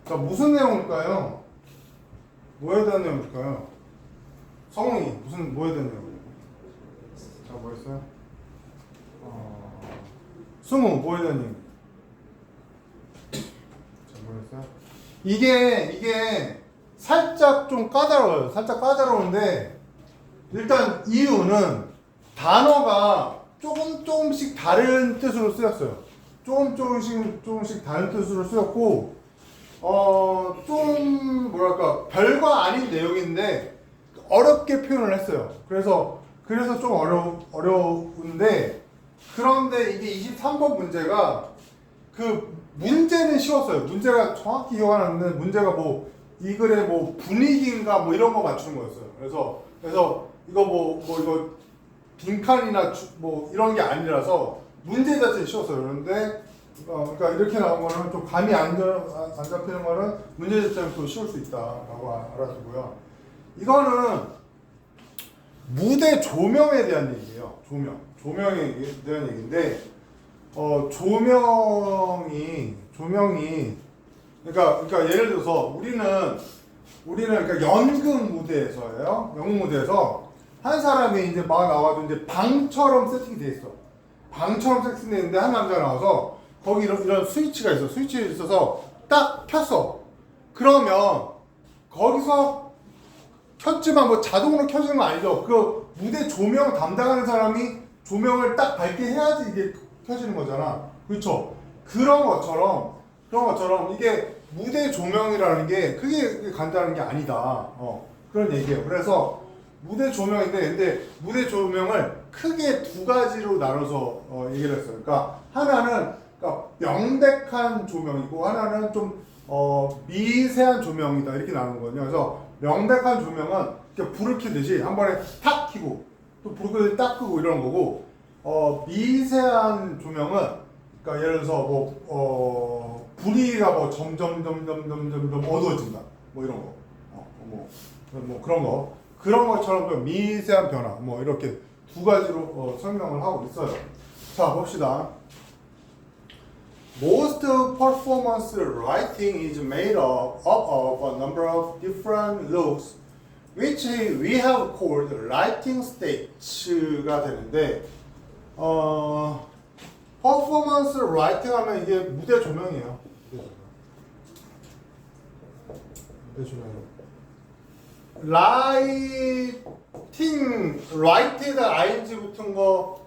자, 무슨 내용일까요? 뭐에 대한 내용일까요? 성웅이 뭐에 대한 내용이에요? 자, 뭐였어요? 승우 뭐에 대한 내용? 자, 뭐였어요? 이게 살짝 좀 까다로워요. 살짝 까다로운데 일단 이유는 단어가 조금씩 다른 뜻으로 쓰였어요. 조금씩 다른 뜻으로 쓰였고, 좀 뭐랄까 별거 아닌 내용인데 어렵게 표현을 했어요. 그래서 좀 어려운데, 그런데 이게 23번 문제가 그 문제는 쉬웠어요. 문제가 정확히 기억 안 나는데 문제가 뭐 이 글의 뭐 분위기인가 뭐 이런 거 맞추는 거였어요. 그래서 이거 이거 빈칸이나 뭐 이런 게 아니라서 문제 자체는 쉬웠어요. 그런데 그러니까 이렇게 나온 거는 좀 감이 안 잡히는 거는 문제 자체는 또 쉬울 수 있다라고 알아두고요. 이거는 무대 조명에 대한 얘기예요. 조명에 대한 얘기인데, 조명이 그러니까 예를 들어서 우리는 그러니까 연극 무대에서예요. 연극 무대에서 한 사람이 이제 막 나와도 이제 방처럼 세팅이 돼 있어. 방처럼 세팅돼 있는데 한 남자가 나와서 거기 이런 스위치가 있어. 스위치가 있어서 딱 켰어. 그러면 거기서 켰지만 뭐 자동으로 켜지는 건 아니죠. 그 무대 조명 담당하는 사람이 조명을 딱 밝게 해야지 이게 켜지는 거잖아. 그렇죠? 그런 것처럼 이게 무대 조명이라는 게 그게 간단한 게 아니다. 그런 얘기예요. 그래서 무대 조명인데, 근데 무대 조명을 크게 두 가지로 나눠서 얘기를 했어요. 그러니까 하나는 그러니까 명백한 조명이고, 하나는 좀 미세한 조명이다, 이렇게 나누는 거거든요. 그래서 명백한 조명은 이렇게 불을 켜듯이 한 번에 탁 켜고 또 불을 딱 끄고 이런 거고, 미세한 조명은 그러니까 예를 들어서 뭐 분위기가 뭐 점점 어두워진다, 뭐 이런 거, 뭐 그런 것처럼 좀 미세한 변화, 뭐 이렇게 두 가지로 설명을 하고 있어요. 자, 봅시다. Most performance writing is made up of a number of different looks, which we have called writing stages가 되는데, 퍼포먼스 라이팅 하면 이게 무대 조명이에요. 무대 조명이에요. 라이트에다 ing 붙은 거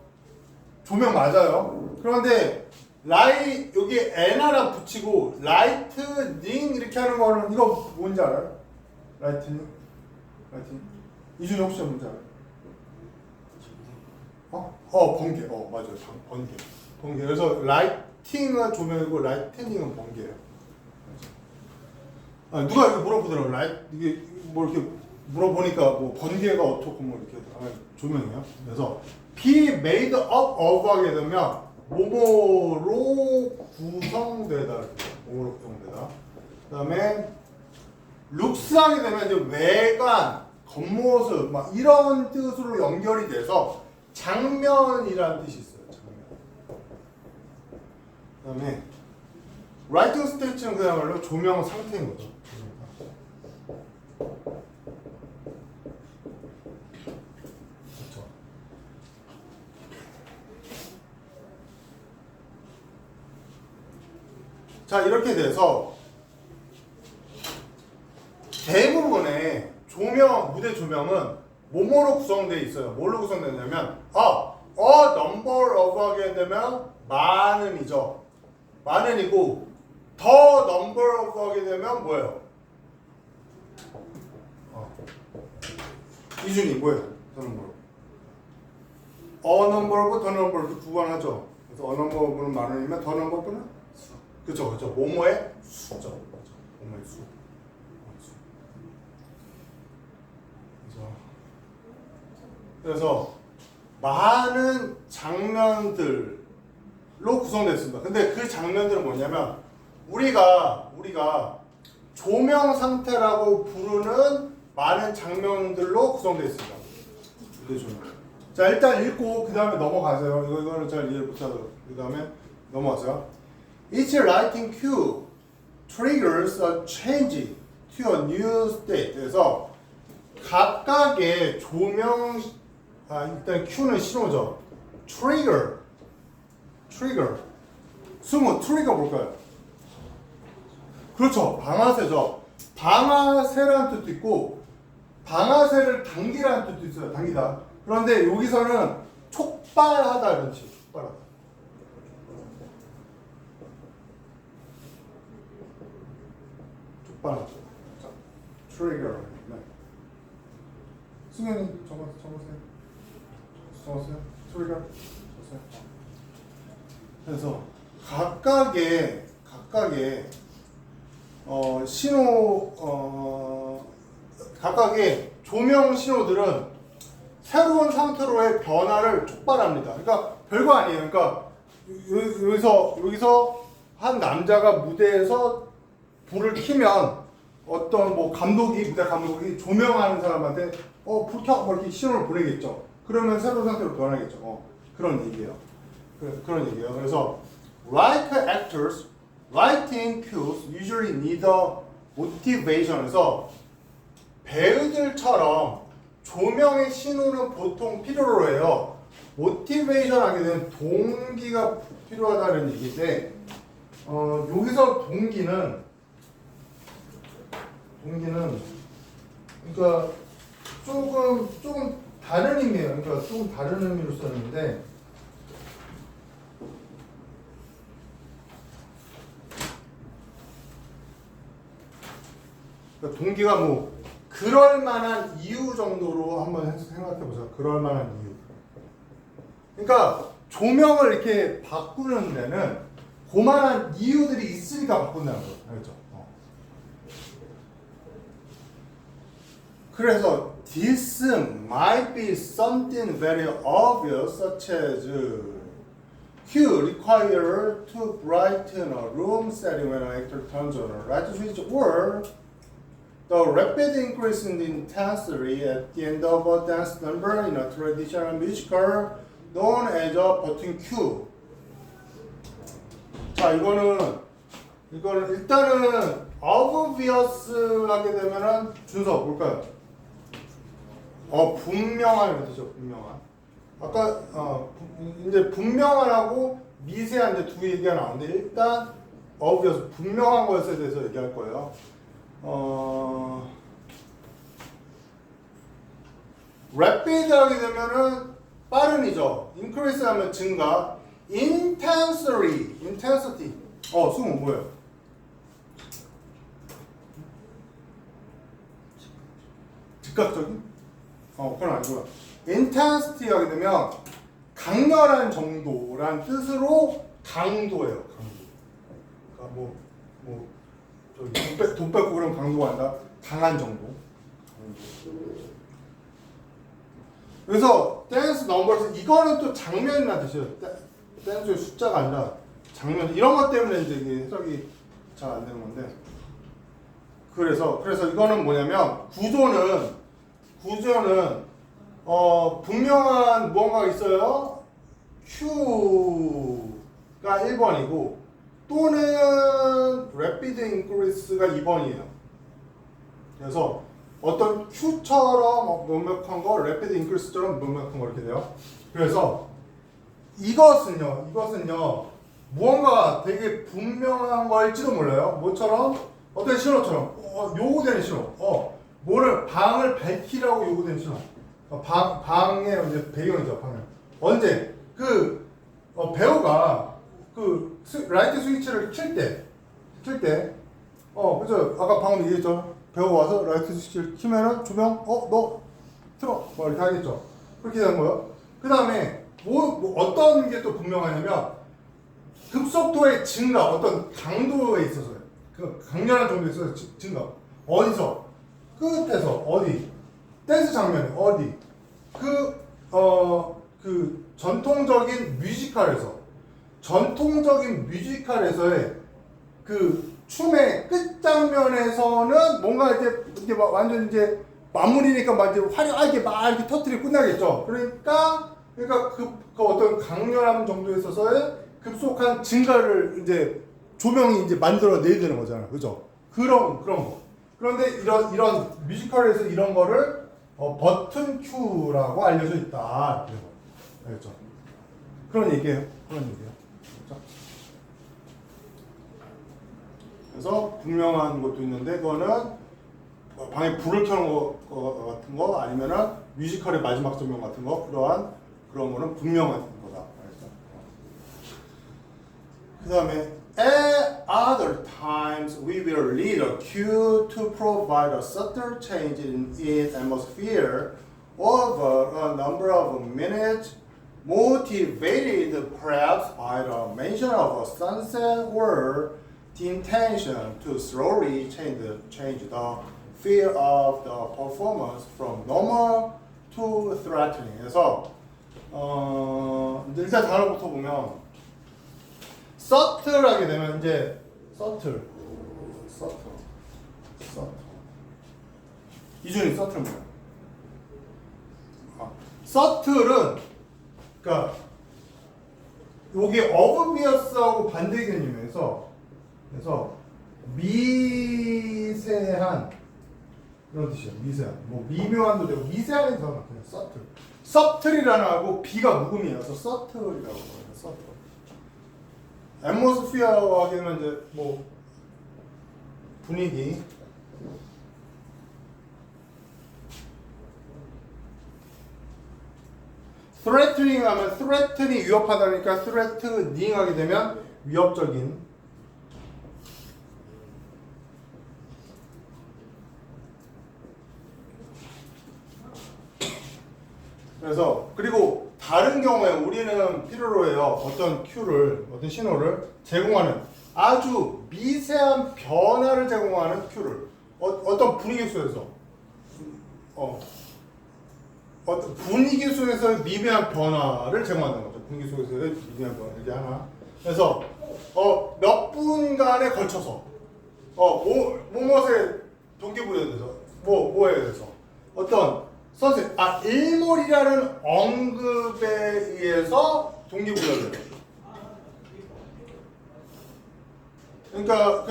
조명 맞아요. 그런데 여기 n 하나 붙이고 라이트닝 이렇게 하는 거는 이거 뭔지 알아요? 라이트닝? 이준이 혹시 뭔지 알아요? 번개. 맞아요. 번개. 그래서 라이팅은 조명이고 라이트닝은 번개예요. 누가 이렇게 물어보더라고요. 이게 뭐 이렇게 물어보니까 뭐 번개가 어떻고 뭐 이렇게 조명이에요. 그래서 be made up of 하게 되면 뭐뭐로 구성되다. 그다음에 looks 하게 되면 이제 외관, 겉모습 막 이런 뜻으로 연결이 돼서 장면이라는 뜻이 있어요. 그다음에 라이팅 스테이지는 그야말로 조명 상태인 거죠. 그렇죠. 자, 이렇게 돼서 대부분의 무대 조명은 뭐뭐로 구성되어 있어요. 뭘로 구성되냐면 number of 하게 되면 많은이죠. 많은이고, 더 number of 하게 되면 뭐예요? 이준이 뭐예요? 더 number. number of, 더 number 이렇게 구분하죠. 그래서 number of는 많은이면 더 number of는 수. 그렇죠. 뭐뭐의 수죠. 뭐뭐의 수. 그래서 많은 장면들로 구성되어 있습니다. 근데 그 장면들은 뭐냐면 우리가 조명 상태라고 부르는 많은 장면들로 구성되어 있습니다. 자, 일단 읽고 그 다음에 넘어가세요. 이거는 잘 이해 못하도록. 그 다음에 넘어가세요. Each writing cue triggers a change to a new state. 그래서 각각의 조명, 일단 Q는 신호죠. trigger. 승우, 트리거 뭘까요? 그렇죠. 방아쇠죠. 방아쇠라는 뜻도 있고, 방아쇠를 당기라는 뜻도 있어요. 당기다. 그런데 여기서는 촉발하다 이런 뜻이에요. 촉발하다. 촉발하다. 자, trigger. 네. 승현이 적었어요? trigger. 그래서 각각의 각각의 조명 신호들은 새로운 상태로의 변화를 촉발합니다. 그러니까 별거 아니에요. 그러니까 여기서 한 남자가 무대에서 불을 켜면 어떤 뭐 무대 감독이 조명하는 사람한테 불 켜! 뭐 이렇게 신호를 보내겠죠. 그러면 새로운 상태로 변하겠죠. 그런 얘기예요. 그런 얘기예요. 그래서 like actors, writing cues usually need a motivation에서 배우들처럼 조명의 신호는 보통 필요로 해요. motivation 하게 되면 동기가 필요하다는 얘기인데 여기서 동기는 그러니까 조금 다른 의미예요. 그러니까 조금 다른 의미로 썼는데 그러니까 동기가 뭐 그럴 만한 이유 정도로 한번 생각해 보세요. 그럴 만한 이유. 그러니까 조명을 이렇게 바꾸는 데는 그만한 이유들이 있으니까 바꾼다는 거예요. 알겠죠? 그래서 this might be something very obvious such as cue required to brighten a room setting when an actor turns on a light switch or the rapid increase in the intensity at the end of a dance number in a traditional musical known as a button cue. 자, 이거는 일단은 obvious 하게 되면은 준서 뭘까요? 분명한 뜻이죠. 분명한. 아까 이제 분명한하고 미세한 이제 두 얘기가 나오는데 일단 obvious 분명한 것에 대해서 얘기할 거예요. rapid 하게 되면은 빠른이죠. increase 하면 증가. intensity. 수능 뭐예요? 즉각적인? 그건 아니고요. intensity 하게 되면 강렬한 정도란 뜻으로 강도예요. 강도. 그러니까 돈 뺏고 그러면 강도가 아니라 강한 정도. 그래서 댄스 넘버스 이거는 또 장면이나 뜻이에요. 댄스의 숫자가 아니라 장면 이런 것 때문에 이제 이게 해석이 잘 안 되는 건데. 그래서 이거는 뭐냐면 구조는 분명한 무언가가 있어요. Q가 1번이고 또는 rapid increase가 2번이에요. 그래서 어떤 Q처럼 명확한 거, rapid increase처럼 명확한 거 이렇게 돼요. 그래서 이것은요, 무언가가 되게 분명한 거일지도 몰라요. 뭐처럼? 어떤 신호처럼, 요구되는 신호. 방을 밝히라고 요구되는 신호. 방의 이제 배경이죠, 방을. 언제? 배우가 라이트 스위치를 킬 때, 그죠? 아까 방금 얘기했죠. 배우가 와서 라이트 스위치를 키면은 조명, 너 틀어. 뭐 이렇게 하겠죠. 그렇게 되는 거예요. 그 다음에, 어떤 게 또 분명하냐면, 급속도의 증가, 어떤 강도에 있어서요. 그 강렬한 정도에 있어서 증가. 어디서? 끝에서, 어디? 댄스 장면에, 어디? 전통적인 뮤지컬에서의 그 춤의 끝장면에서는 뭔가 이렇게 완전 이제 마무리니까 완전 화려하게 막 이렇게 터뜨리고 끝나겠죠. 그러니까 그 어떤 강렬함 정도에 있어서의 급속한 증가를 이제 조명이 이제 만들어내야 되는 거잖아요. 그죠? 그런 거. 그런데 이런 뮤지컬에서 이런 거를 버튼 큐라고 알려져 있다. 알겠죠? 그런 얘기예요. 그렇죠? 그래서 분명한 것도 있는데 그거는 방에 불을 켜는 거 같은 거 아니면은 뮤지컬의 마지막 조명 같은 거 그런 거는 분명한 거다. 알겠죠? 그 다음에 at other times we will lead a cue to provide a subtle change in its atmosphere over a number of minutes, motivated perhaps by the mention of a sunset or the intention to slowly change the feel of the performance from normal to threatening. 그래서 일단 단어부터 보면 subtle하게 되면 이제 subtle 이준이 subtle 뭐야? subtle은 그러니까 요게 obvious하고 반대 개념에서 그래서 미세한 이런 뜻이에요. 미세한 뭐 미묘한도 되고 미세한에서 그냥 subtle subtle이라는 하고 B가 묵음이어서 subtle이라고 해요. subtle atmosphere 하기는 이제 뭐 분위기 threatening 하면 threaten이 위협하다니까 threatening 하게 되면 위협적인 그래서 그리고 다른 경우에 우리는 필요로 해요. 어떤 큐를 어떤 신호를 제공하는 아주 미세한 변화를 제공하는 큐를 어떤 분위기 속에서 어떤 분위기 속에서의 미묘한 변화를 제공한다는 거죠. 분위기 속에서의 미묘한 변화 이게 하나. 그래서 몇 분간에 걸쳐서 무엇에 동기부여에 대해서 뭐에 대해서 어떤 일몰이라는 언급에 의해서 동기부여를 해요. 그러니까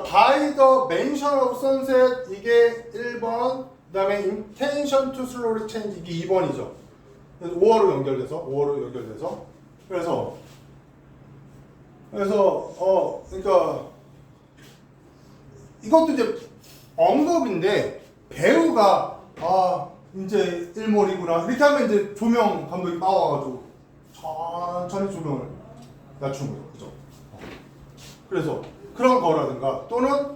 by the mention of sunset 이게 1번 그 다음에 intention to slowly change 이게 2번이죠. 5월로 연결돼서 그래서 그러니까 이것도 이제 언급인데 배우가 이제 일몰이구나 이렇게 하면 이제 조명 감독이 나와가지고 천천히 조명을 낮춘 거예요. 그죠? 그래서 그런 거라든가 또는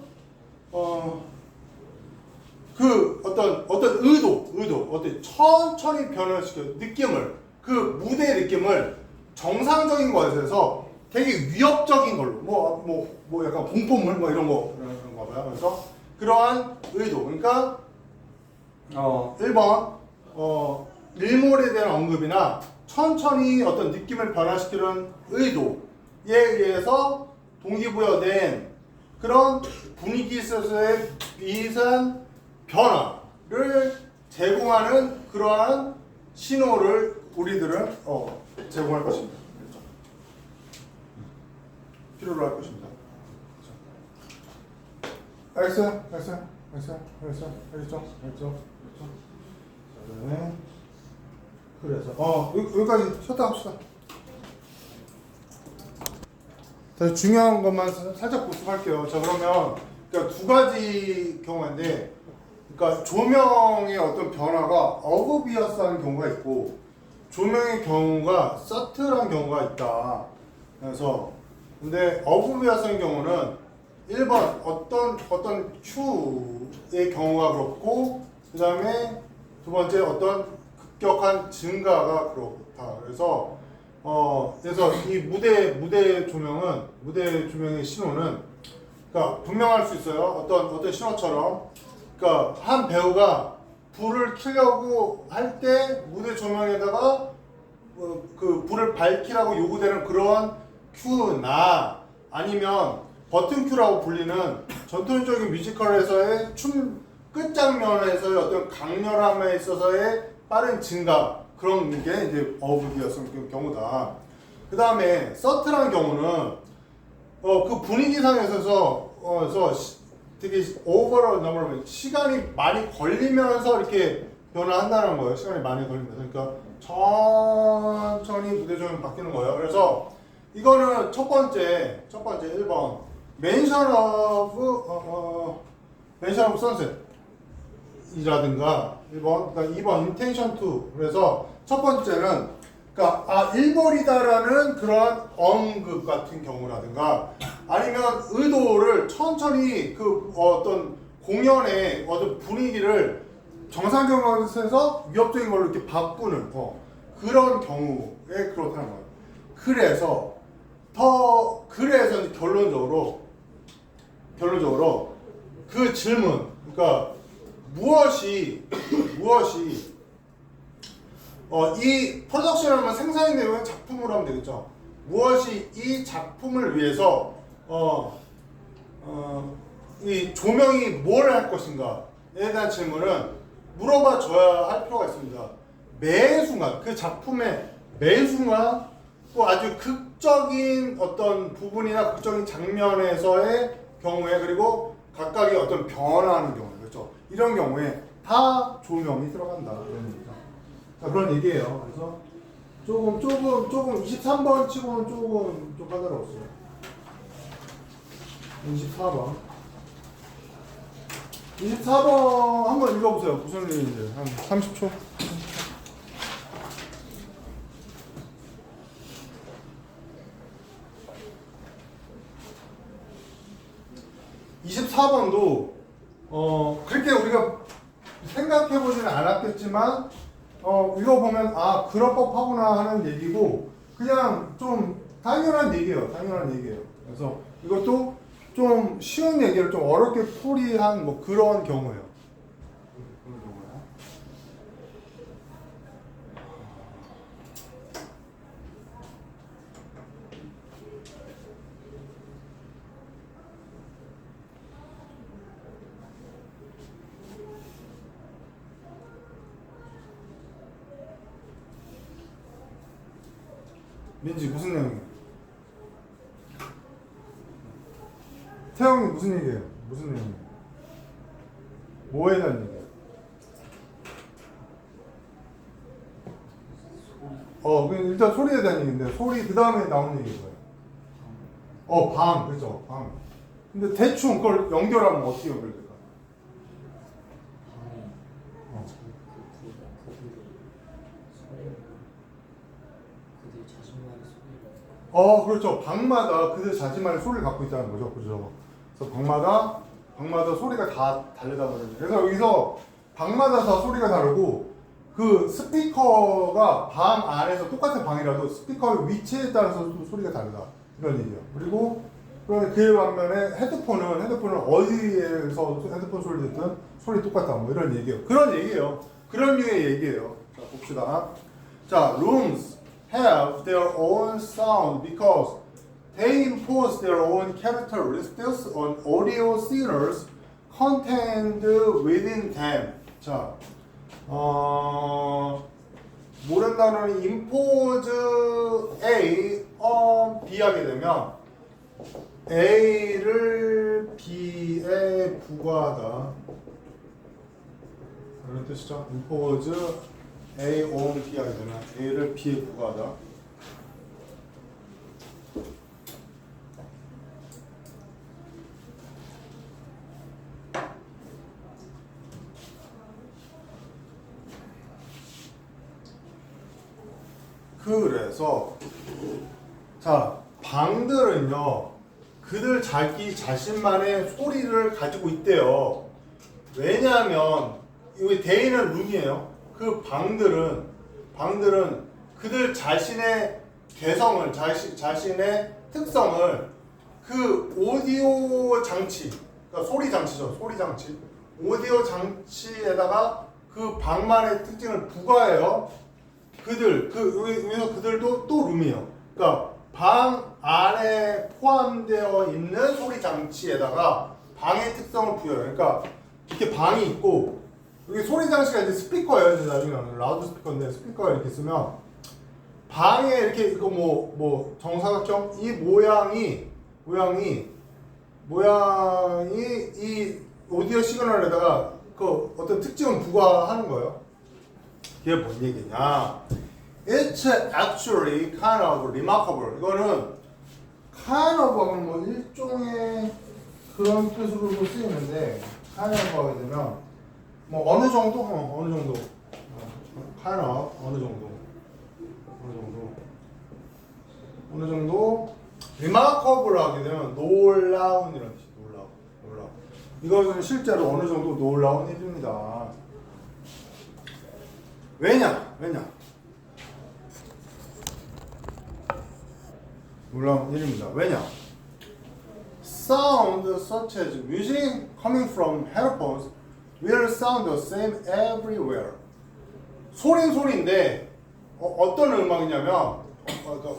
그 어떤 의도 어떤 천천히 변화시켜 느낌을 그 무대의 느낌을 정상적인 것에서 되게 위협적인 걸로 뭐 약간 공포물 뭐 이런 거 봐요. 그래서 그러한 의도 그러니까 1번 일몰에 대한 언급이나 천천히 어떤 느낌을 변화시키는 의도에 의해서 동기부여된 그런 분위기 속에서의 미세한 변화를 제공하는 그러한 신호를 우리들은 제공할 것입니다. 필요로 할 것입니다. 알겠어요? 알겠죠? 네. 그래서 여기까지 쉬었다 합시다. 다시 중요한 것만 살짝 복습할게요. 자 그러면 그러니까 두 가지 경우인데, 그러니까 조명의 어떤 변화가 어브비어스한 경우가 있고 조명의 경우가 서틀한 경우가 있다. 그래서 근데 어브비어스한 경우는 1번 어떤 Q의 경우가 그렇고 그 다음에 두 번째 어떤 급격한 증가가 그렇다. 그래서 이 무대 조명의 신호는 그러니까 분명할 수 있어요. 어떤 신호처럼 그러니까 한 배우가 불을 켜려고 할 때 무대 조명에다가 그 불을 밝히라고 요구되는 그런 큐나 아니면 버튼 큐라고 불리는 전통적인 뮤지컬에서의 춤 끝장면에서의 어떤 강렬함에 있어서의 빠른 증가 그런 게 이제 어브비어스 경우다. 그 다음에 서틀한 경우는 그 분위기상에서 되게 오버롤 넘어가면 시간이 많이 걸리면서 이렇게 변화한다는 거예요. 시간이 많이 걸리면서. 그러니까 천천히 무대 조명이 바뀌는 거예요. 그래서 이거는 첫 번째 1번 mention of sunset 이라든가 1번, 그러니까 2번 intention to. 그래서 첫 번째는 그러니까 일벌이다라는 그런 언급 같은 경우라든가 아니면 의도를 천천히 그 어떤 공연의 어떤 분위기를 정상 경험에서 위협적인 걸로 이렇게 바꾸는 그런 경우에 그렇다는 거예요. 그래서 이제 결론적으로 그 질문, 그러니까 무엇이 이 프로덕션을 생산의 내용의 작품으로 하면 되겠죠. 무엇이 이 작품을 위해서 이 조명이 뭘 할 것인가에 대한 질문은 물어봐 줘야 할 필요가 있습니다. 매 순간 그 작품의 매 순간 또 아주 극적인 어떤 부분이나 극적인 장면에서의 경우에 그리고 각각의 어떤 변화하는 경우에 그렇죠. 이런 경우에 다 조명이 들어간다. 자, 그런 얘기예요. 그래서 조금 23번 치고는 좀 까다로웠어요. 24번 한번 읽어보세요. 무슨 일인지 한 30초. 24번도 그렇게 우리가 생각해보지는 않았겠지만 읽어보면 그럴 법하구나 하는 얘기고 그냥 좀 당연한 얘기예요. 그래서 이것도 좀 쉬운 얘기를 좀 어렵게 풀이한 뭐 그런 경우예요. 민지 무슨 내용이에요? 태영이 무슨 얘기예요? 무슨 내용이에요? 뭐에 대한 얘기예요? 일단 소리에 대한 얘기인데 소리 그 다음에 나오는 얘기 뭐예요? 방, 그죠? 방. 근데 대충 그걸 연결하면 어떻게 연결될까? 그렇죠. 방마다 그들 자신만의 소리를 갖고 있다는 거죠. 그죠? 그래서 방마다 소리가 다 다르다 말이에요. 그래서 여기서 방마다 다 소리가 다르고 그 스피커가 방 안에서 똑같은 방이라도 스피커의 위치에 따라서 또 소리가 다르다. 이런 얘기예요. 그리고 그런데 그 반면에 헤드폰은 어디에서 헤드폰 소리 듣든 소리 똑같다. 뭐 이런 얘기예요. 그런 류의 얘기예요. 자, 봅시다. 자, rooms have their own sound because they impose their own characteristics on audio signals contained within them. 자, 모르는 단어는 impose A on B 하게 되면 A를 B에 부과하다. 이런 뜻이죠. impose A on B 하게 되면 A를 B에 부과하다. 그래서 자, 방들은요 그들 자신만의 소리를 가지고 있대요. 왜냐하면 여기 데이는 룸이에요. 그 방들은 그들 자신의 개성을 자신의 특성을 그 오디오 장치, 그러니까 소리 장치죠. 오디오 장치에다가 그 방만의 특징을 부과해요. 여기서 그들도 또 룸이에요. 그러니까 방 안에 포함되어 있는 소리 장치에다가 방의 특성을 부여해요. 그러니까 이렇게 방이 있고 여기 소리 장치가 이제 스피커예요. 이제 나중에 나오는 라우드 스피커인데 스피커가 이렇게 있으면 방에 이렇게 이거 뭐 정사각형 이 모양이 모양이 이 오디오 시그널에다가 그 어떤 특징을 부과하는 거예요. 이게 뭔 얘기냐? It's actually kind of remarkable. 이거는 kind of 하면 뭐 일종의 그런 뜻으로도 쓰이는데 kind of 하게 되면 뭐 어느 정도 kind of 어느 정도 remarkable 하게 되면 놀라운 이런 뜻이 놀라운. 이것은 실제로 어느 정도 놀라운 일입니다. 왜냐? 놀라운 일입니다. 왜냐? Sound such as music coming from headphones will sound the same everywhere. 소리인데 어떤 음악이냐면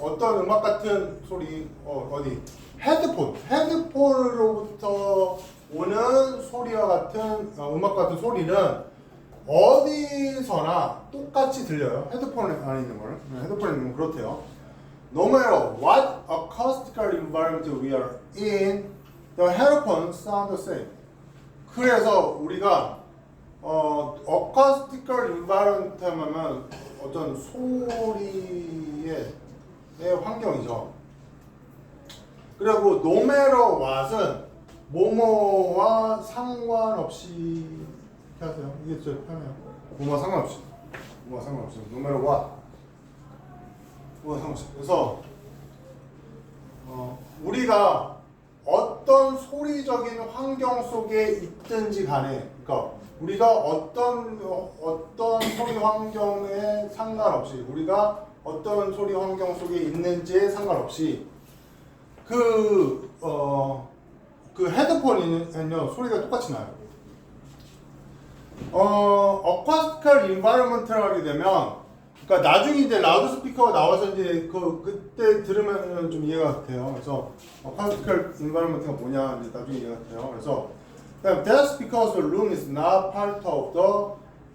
어떤 음악 같은 소리 어디 헤드폰으로부터 오는 소리와 같은 음악 같은 소리는 어디서나 똑같이 들려요. 헤드폰 안에 있는 거는 헤드폰에 있는 건 그렇대요. No matter what acoustical environment we are in, the headphones sound the same. 그래서 우리가 acoustical environment 하면 어떤 소리의 환경이죠. 그리고 no matter what은 뭐뭐와 상관없이 이렇게 하세요. 이게 제일 편해요. 뭐뭐와 상관없이. no matter what. 그래서 우리가 어떤 소리적인 환경 속에 있든지 간에, 그러니까 우리가 어떤 소리 환경에 상관없이, 우리가 어떤 소리 환경 속에 있는지에 상관없이 그 헤드폰이는요 소리가 똑같이 나요. 어쿠스티컬 인바이러먼트를 하게 되면, 그러니까 나중에 이제 라우드 스피커가 나와서 이제 그때 들으면 좀 이해가 돼요. 그래서 어쿠스티컬 인바이러먼트가 뭐냐 이제 나중에 이해가 돼요. 그래서 that's because the room is not part of the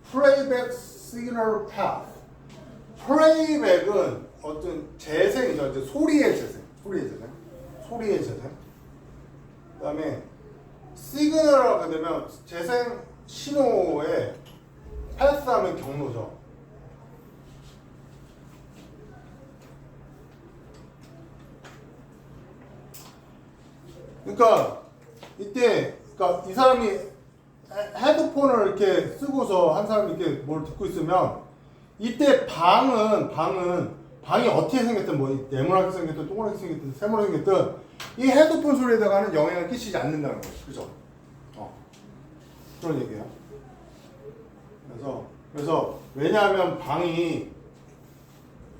playback signal path. 플레이백은 어떤 재생이죠. 이제 소리의 재생. 그다음에 시그널을 하게 되면 재생 신호에 패스하면 경로죠. 그러니까 이때 이 사람이 헤드폰을 이렇게 쓰고서 한 사람이 이렇게 뭘 듣고 있으면 이때 방이 어떻게 생겼든 뭐 네모나게 생겼든 동그랗게 생겼든 세모나게 생겼든 이 헤드폰 소리에다가는 영향을 끼치지 않는다는 거죠. 그죠? 그런 얘기예요. 그래서 왜냐하면 방이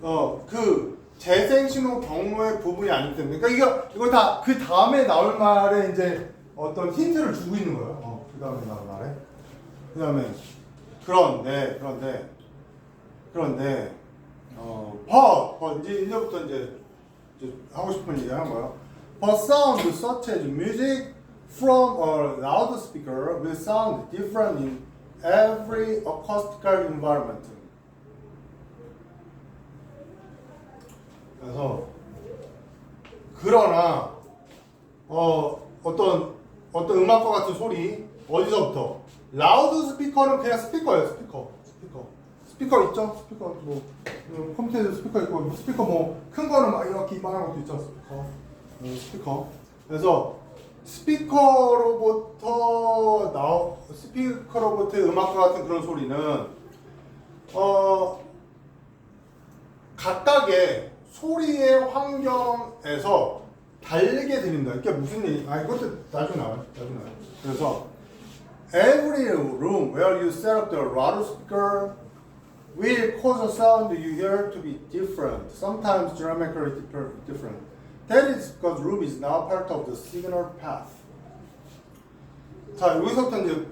그 재생 신호 경로의 부분이 아니기 때문에, 그러니까 이거 다 그 다음에 나올 말에 이제 어떤 힌트를 주고 있는 거예요. 그 다음에 나올 말에. 그다음에 그런데 이제부터 이제 하고 싶은 얘기 하는 거예요. But sound such as music from a loudspeaker will sound different in every acoustical environment. 그러나 어떤 음악과 같은 소리 어디서부터? 라우드 스피커는 그냥 스피커예요. 스피커 있죠? 스피커 뭐 컴퓨터에도 스피커 있고 스피커 뭐 큰 거는 막 이렇게 이만한 것도 있죠. 스피커. 그래서 스피커로부터의 음악과 같은 그런 소리는 각각의 소리의 환경에서 다르게 들린다. 이게 무슨 얘기? 이것도 나중에 나와요. 그래서 every room where you set up the loudspeaker will cause a sound you hear to be different, sometimes dramatically different. That is because room is now part of the signal path. 자, 여기서부터 이제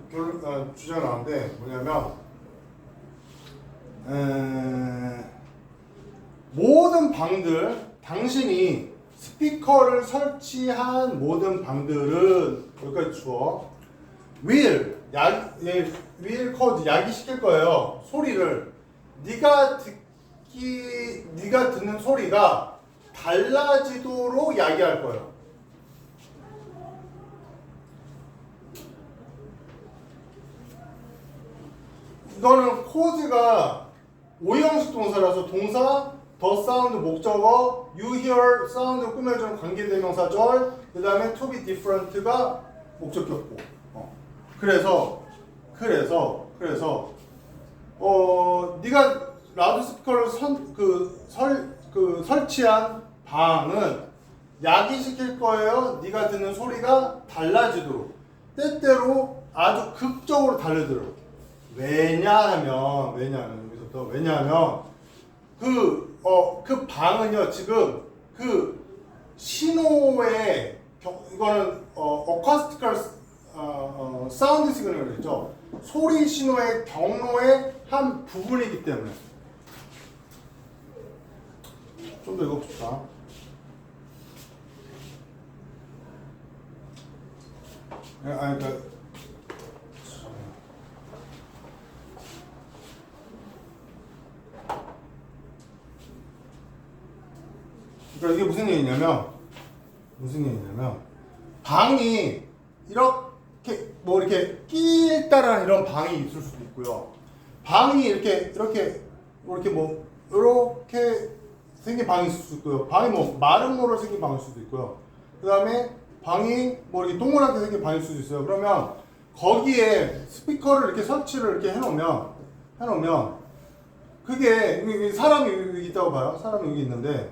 주제가 나오는데 뭐냐면 모든 방들, 당신이 스피커를 설치한 모든 방들은 여기까지 주어 will cause 야기시킬 거예요. 소리를 네가 듣는 소리가 달라지도록 야기할 거예요. 이거는 cause가 오형식 동사라서 동사, the sound 목적어, you hear sound 꾸며주는 관계대명사절, 그 다음에 to be different가 목적격보. 그래서 네가 라우드 스피커를 설치한 방은 야기시킬 거예요. 네가 듣는 소리가 달라지도록, 때때로 아주 극적으로 다르도록. 왜냐하면 그 방은요 지금 그 신호의 이거는 어쿠스티컬 사운드 시그널을 그랬죠. 소리 신호의 경로의 한 부분이기 때문에. 좀 더 읽어봅시다. 그러니까 이게 무슨 얘기냐면 방이 이렇게 뭐 이렇게 끼있다라는 이런 방이 있을 수도 있고요. 방이 이렇게 생긴 방이 있을 수도 있고요. 방이 뭐 마름모로 생긴 방일 수도 있고요. 그 다음에 방이 뭐 이렇게 동그랗게 생긴 방일 수도 있어요. 그러면 거기에 스피커를 이렇게 설치를 이렇게 해놓으면 그게 사람이 여기 있다고 봐요. 사람이 여기 있는데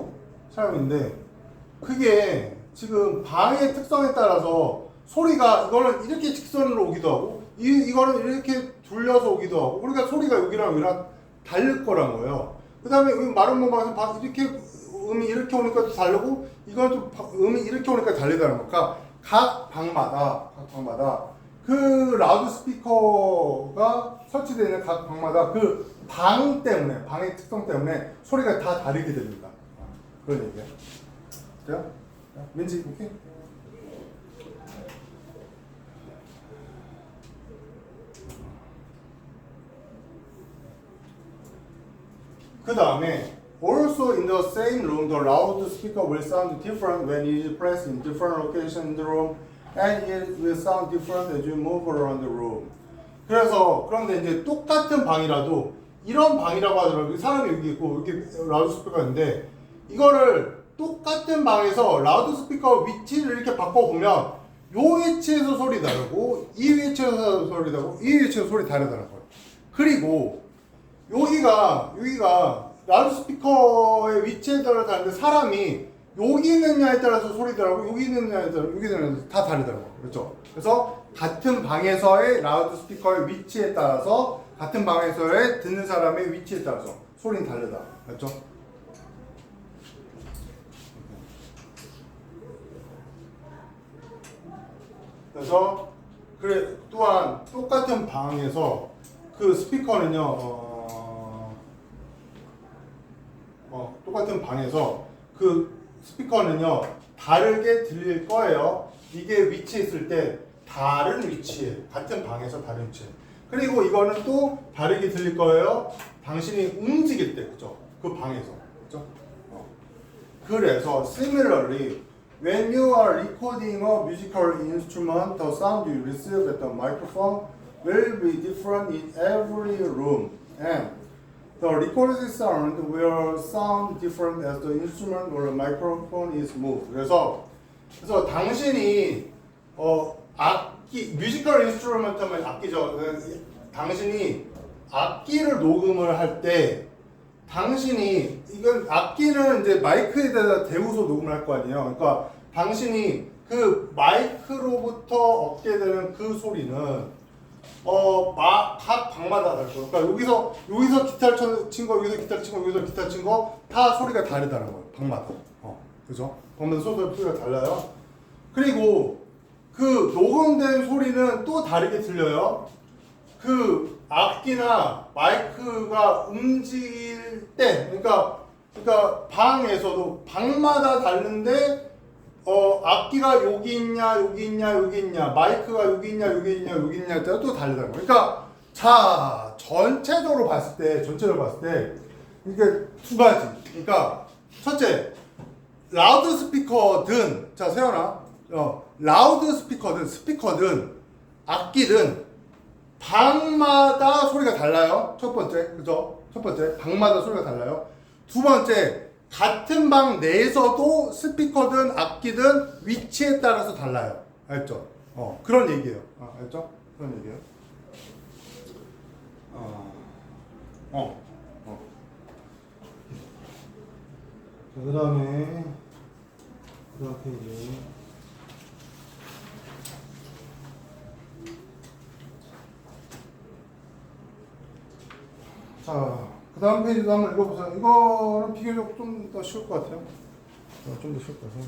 그게 지금 방의 특성에 따라서 소리가 이거는 이렇게 직선으로 오기도 하고 이거는 이렇게 둘려서 오기도 하고 그러니까 소리가 여기랑 다를 거란 거예요. 그 다음에 마름모 방에서 이렇게 음이 이렇게 오니까 또 다르고 이건 또 음이 이렇게 오니까 다르다는 거. 그러니까 각 방마다 그 라우드 스피커가 설치되어 있는 각 방마다 그 방 때문에 방의 특성 때문에 소리가 다 다르게 됩니다. 그런 얘기야. 돼요? 왠지 오케이? 그 다음에 also in the same room the loudspeaker will sound different when it is placed in different locations in the room and it will sound different as you move around the room. 그런데 이제 똑같은 방이라도 이런 방이라고 하더라도 사람이 여기 있고 여기 라우드 스피커가 있는데 이거를 똑같은 방에서 라우드 스피커 위치를 이렇게 바꿔보면 요 위치에서 소리 다르고 이 위치에서 소리 다르고 이 위치에서 소리 다르다는 거예요. 그리고 여기가 라우드 스피커의 위치에 따라 다른데 사람이 여기 있느냐에 따라서 소리 다르고 여기 있느냐에 따라서 다 다르더라고요. 그렇죠? 그래서 같은 방에서의 라우드 스피커의 위치에 따라서 같은 방에서의 듣는 사람의 위치에 따라서 소리는 다르다. 맞죠? 그래서 또한 똑같은 방에서 그 스피커는요 똑같은 방에서 그 스피커는요 다르게 들릴 거예요. 이게 위치에 있을 때 다른 위치에 같은 방에서 다른 위치에 그리고 이거는 또 다르게 들릴 거예요. 당신이 움직일 때 그죠? 그 방에서 그죠? 그래서 similarly when you are recording a musical instrument the sound you receive at the microphone will be different in every room and the recorded sound will sound different as the instrument or the microphone is moved. 그래서 당신이 뮤지컬 인스트루먼트면 악기죠. 당신이 악기를 녹음을 할 때 이건 악기는 이제 마이크에다가 대고서 녹음을 할 거 아니에요. 그러니까 당신이 그 마이크로부터 얻게 되는 그 소리는 각 방마다 다를 거예요. 그러니까 여기서 기타를 친 거, 여기서 기타를 친 거, 여기서 기타 친 거 다 소리가 다르다는 거예요. 방마다. 그죠? 방마다 소리가 달라요. 그리고 그 녹음된 소리는 또 다르게 들려요. 그 악기나 마이크가 움직일 때, 그러니까 방에서도 방마다 다른데 악기가 여기 있냐, 마이크가 여기 있냐에 따라 또 다르다는 거예요. 그러니까 자 전체적으로 봤을 때 이게 두 가지. 그러니까 첫째, 라우드 스피커든 자 세연아, 라우드 스피커든 악기든 방마다 소리가 달라요. 첫 번째, 그죠? 첫 번째, 방마다 소리가 달라요. 두 번째, 같은 방 내에서도 스피커든 악기든 위치에 따라서 달라요. 알죠? 그런 얘기예요. 알죠? 그런 얘기예요. 그 다음에 페이지. 자, 그 다음 페이지도 한번 읽어보세요. 이거는 비교적 좀 더 쉬울 것 같아요. 좀 더 쉬울 것 같아요.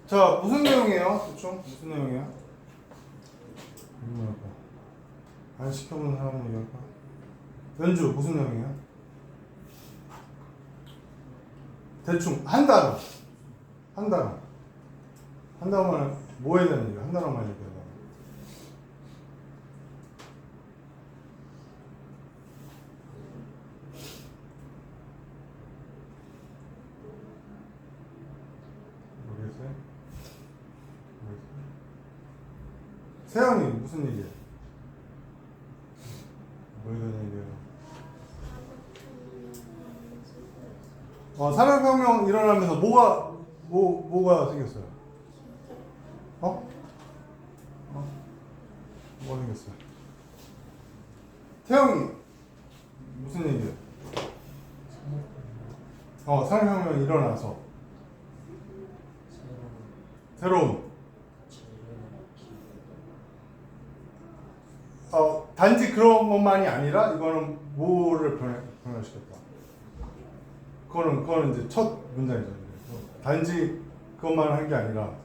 자, 무슨 내용이에요? 대충 무슨 내용이에요? 안 시켜본 사람 얘기할까? 연주 무슨 내용이에요? 대충 한 단어, 한 단어, 한 단어만 뭐에 대한 얘기야? 한 단어만 얘기해봐. 모르겠어요? 세영이 무슨 얘기야? 뭐에 대한 얘기예요? 산업혁명 일어나면서 뭐가 생겼어요? 뭐가 생겼어요? 태영이 무슨 얘기예요? 산업혁명이 일어나서 새로운 단지 그런 것만이 아니라 이거는 뭐를 변화시켰다. 그거는 이제 첫 문장이죠. 단지 그것만 한 게 아니라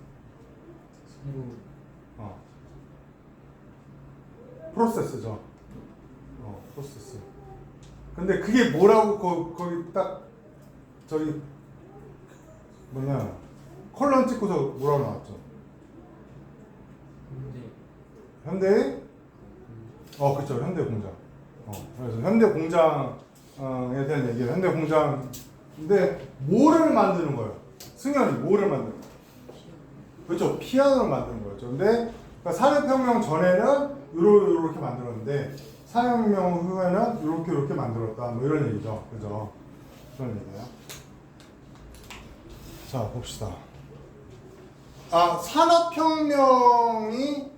프로세스죠. 프로세스. 근데 그게 뭐라고 거기 딱 저기 뭐냐 컬럼 찍고서 뭐라고 나왔죠? 현대. 그렇죠. 현대 공장. 그래서 현대 공장에 대한 얘기예요. 현대 공장인데 뭐를 만드는 거예요? 승현이 뭐를 만드는 거예요? 그렇죠. 피아노를 만드는 거였죠. 근데 그러니까 산업혁명 전에는 이렇게 만들었는데 산업혁명 후에는 이렇게 만들었다. 뭐 이런 얘기죠. 그죠? 그런 얘기예요. 자, 봅시다. 산업혁명이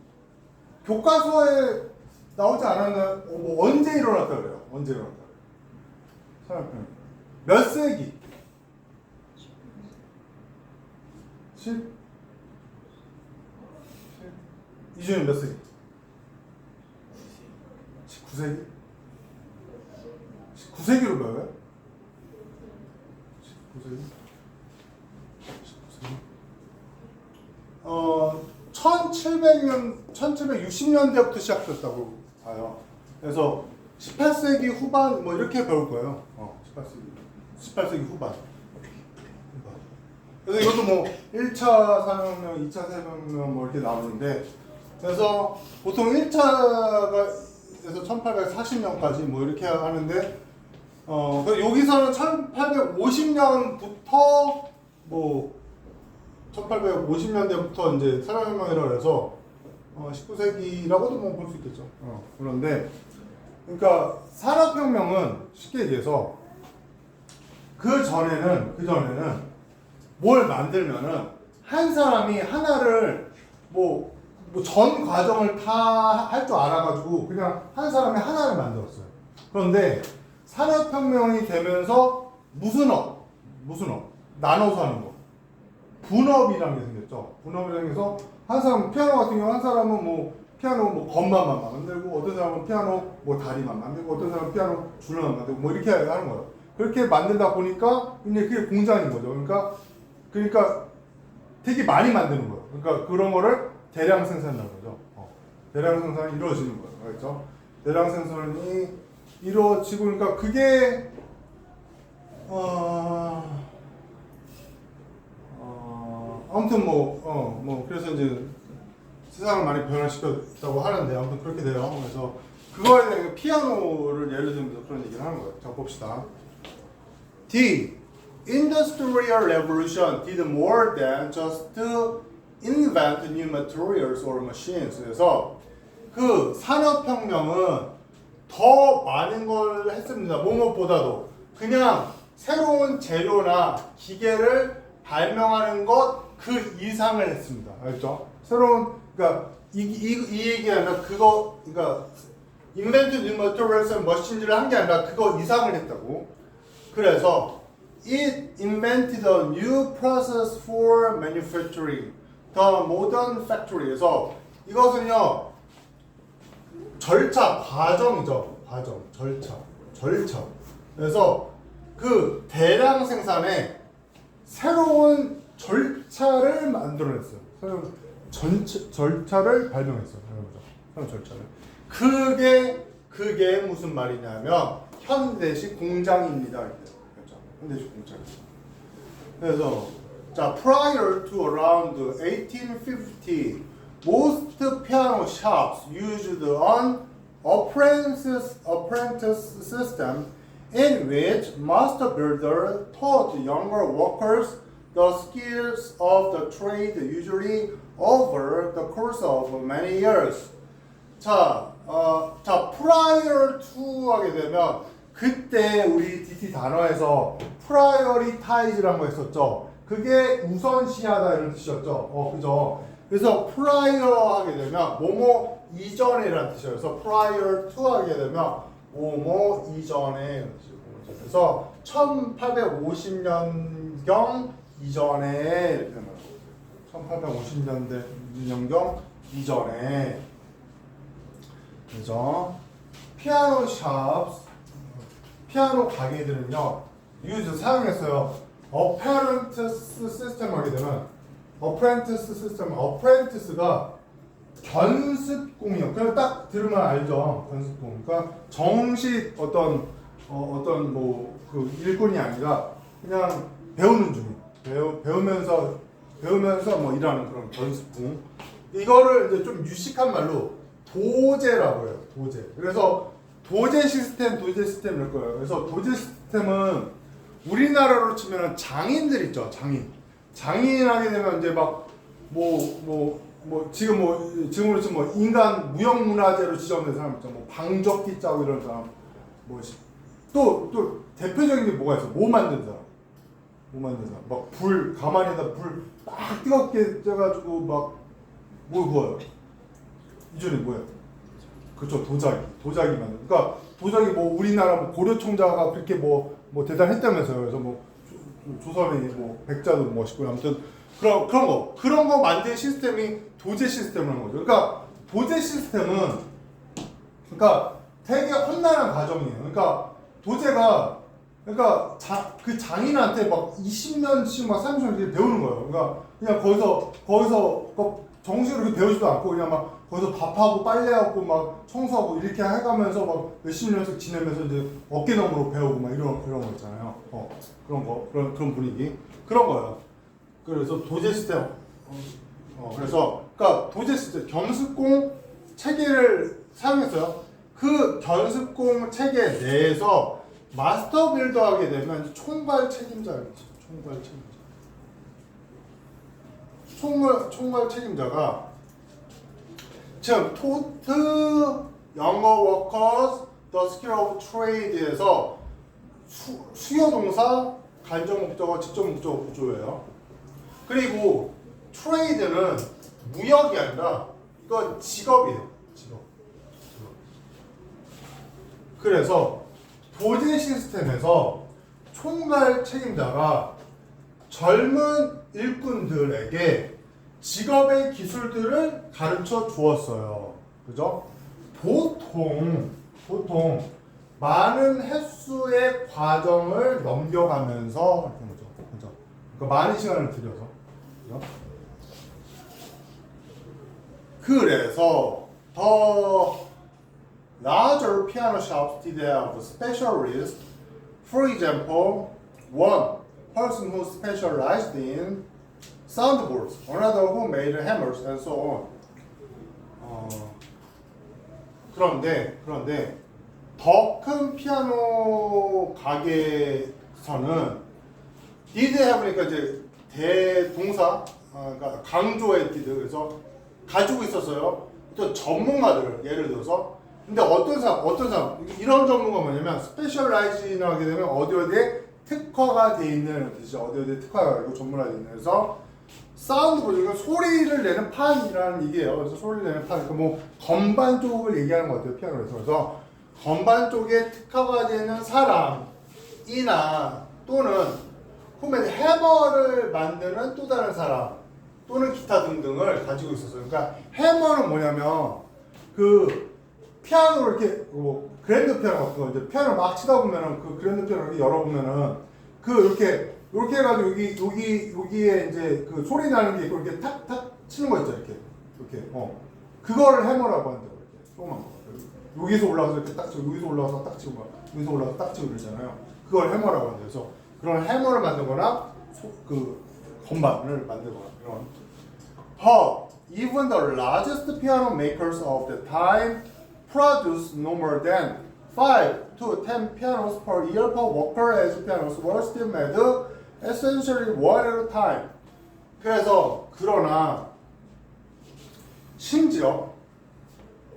교과서에 나오지 않았나요? 언제 일어났다 그래요? 언제 일어났다 그래요? 산업혁명. 몇 세기? 10? 이준이 몇 세기? 19세기? 19세기로 배워요? 19세기? 19세기? 1760년대부터 시작됐다고 봐요. 그래서 18세기 후반 뭐 이렇게 배울 거예요. 18세기 후반. 그래서 이것도 뭐 1차 산업혁명, 2차 산업혁명 뭐 이렇게 나오는데 그래서 보통 1차에서 1840년까지 뭐 이렇게 하는데 여기서는 1850년부터 뭐 1850년대부터 이제 산업혁명이라고 해서 19세기라고도 뭐 볼 수 있겠죠. 그런데 그러니까 산업혁명은 쉽게 얘기해서 그 전에는 뭘 만들면은 한 사람이 하나를 뭐 전 과정을 다 할 줄 알아가지고 그냥 한 사람이 하나를 만들었어요. 그런데 산업혁명이 되면서 무슨 업 나눠서 하는 거 분업이라는 게 생겼죠. 분업이라는 게 해서 한 사람 피아노 같은 경우 한 사람은 뭐 피아노 뭐 건반만 만들고 어떤 사람은 피아노 뭐 다리만 만들고 어떤 사람은 피아노 줄만 만들고 뭐 이렇게 하는 거예요. 그렇게 만들다 보니까 이제 그게 공장인 거죠. 그러니까 되게 많이 만드는 거예요. 그러니까 그런 거를 대량 생산이라고 그러죠. 대량 생산이 이루어지는 거예요. 알겠죠? 대량 생산이 이루어지고 그러니까 그게 아무튼 그래서 이제 세상을 많이 변화시켰다고 하는데 아무튼 그렇게 돼요. 그래서 그거에 대해 피아노를 예를 들면서 그런 얘기를 하는 거예요. 자 봅시다. The Industrial Revolution did more than just to invent new materials or machines. 그래서 그 산업혁명은 더 많은 걸 했습니다. 무엇보다도 그냥 새로운 재료나 기계를 발명하는 것 그 이상을 했습니다. 알죠? 새로운 그러니까 이 얘기 아니라 그거 그러니까 invent new materials and machines를 한 게 아니라 그거 이상을 했다고. 그래서 it invented a new process for manufacturing the modern factory에서 이것은요 과정이죠. 절차. 그래서 그 대량 생산에 새로운 절차를 만들어냈어요. 새로운 절차를 발명했어요. 새로운 절차를. 그게 무슨 말이냐면 현대식 공장입니다. 그렇죠? 현대식 공장. 그래서 자, prior to around 1850, most piano shops used an apprentice system in which master builder taught younger workers the skills of the trade usually over the course of many years. 자, prior to 하게 되면 그때 우리 DT 단어에서 prioritize라는 거 했었죠. 그게 우선시하다 이런 뜻이었죠. 그죠? 그래서 prior 하게 되면 뭐뭐 이전에라는 뜻이에요. 그래서 prior to 하게 되면 뭐뭐 이전에 그래서 1850년경 이전에 이렇게 되는 거예요. 1850년경 이전에 그죠? 피아노 가게들은요 사용했어요. apprentice 시스템 하게 되면 apprentice가 견습공이요. 그냥 딱 들으면 알죠. 견습공. 그러니까 정식 어떤 그 일꾼이 아니라 그냥 배우는 중이에요. 배우면서 뭐 일하는 그런 견습공. 이거를 이제 좀 유식한 말로 도제라고 해요. 도제. 그래서 도제 시스템일 거예요. 그래서 도제 시스템은 우리나라로 치면 장인들 있죠. 장인 하게 되면 이제 지금으로 치면 인간 무형문화재로 지정된 사람 있죠. 방적기 짜고 이런 사람. 또 대표적인 게 뭐가 있어? 뭐 만든 사람. 가만히다 불 막 뜨겁게 쪄가지고 뭘 구워요. 이전에 뭐예요? 그렇죠. 도자기 만든. 그러니까 도자기 우리나라 고려 총자가 그렇게 대단했다면서요. 그래서 조선의 백자도 멋있고 아무튼 그런 거 만든 시스템이 도제 시스템이라는 거죠. 그러니까 도제 시스템은 되게 험난한 과정이에요. 그러니까 도제가 그 장인한테 20년씩 30년씩 배우는 거예요. 그러니까 그냥 거기서 정식으로 이렇게 배우지도 않고 그냥 거기서 밥하고 빨래하고 청소하고 이렇게 해가면서 몇십 년씩 지내면서 이제 어깨너머로 배우고 이런 거 있잖아요. 그런 분위기 그런 거예요. 그래서 도제 시스템. 그러니까 도제 시스템 견습공 체계를 사용했어요. 그 견습공 체계 내에서 마스터 빌더 하게 되면 총괄 책임자였죠. 총괄 책임자가 즉 taught younger workers the skill of trade에서 수요 동사 간접 목적어 직접 목적어 구조예요. 그리고 trade는 무역이 아니라 이건 직업이에요. 직업. 그래서 도제 시스템에서 총괄 책임자가 젊은 일꾼들에게 직업의 기술들을 가르쳐 주었어요. 그죠? 보통 많은 횟수의 과정을 넘겨가면서 이렇게 거죠. 그죠? 그러니까 많은 시간을 들여서. 그죠? 그래서 더 larger piano shops did have specialists. For example, one person who specialized in soundboards, another who made hammers, and so on. 그런데 더 큰 피아노 가게에서는 did have니까 이제 대동사, 그러니까 강조의 did, 그래서 가지고 있었어요. 또 전문가들, 예를 들어서. 근데 어떤 사람 이런 전문가 뭐냐면 스페셜라이즈나 하게 되면 어디에 특화가 돼 있는 뜻이죠. 어디에 특화가 되고 전문화가 돼 있는. 그래서 사운드보드, 이건 소리를 내는 판이라는 얘기예요. 그래서 소리를 내는 판, 그러니까 뭐 건반 쪽을 얘기하는 것 같아요, 피아노에서. 그래서 건반 쪽에 특화가 되는 사람이나 또는 후면 해머를 만드는 또 다른 사람 또는 기타 등등을 가지고 있었어요. 그러니까 해머는 뭐냐면 그 피아노를 이렇게 그랜드 피아노 같은 거 이제 피아노 막 치다 보면은 그 그랜드 피아노 이렇게 열어보면은 그 이렇게 해가지고 여기에 이제 그 소리 나는 게 있고 이렇게 탁탁 치는 거 있죠, 이렇게 그거를 해머라고 한다고. 이렇게 조그만 거 여기서 올라가서 이렇게 딱 치고 여기서 올라가서 딱 치고 여기서 올라가서 딱 치고 그러잖아요. 그걸 해머라고 한대요. 그래서 그런 해머를 만들거나 그 건반을 만들거나 이런. Even the largest piano makers of the time produced no more than 5 to 10 pianos per year per worker, as pianos were still made essentially one at a time. 그래서 그러나 심지어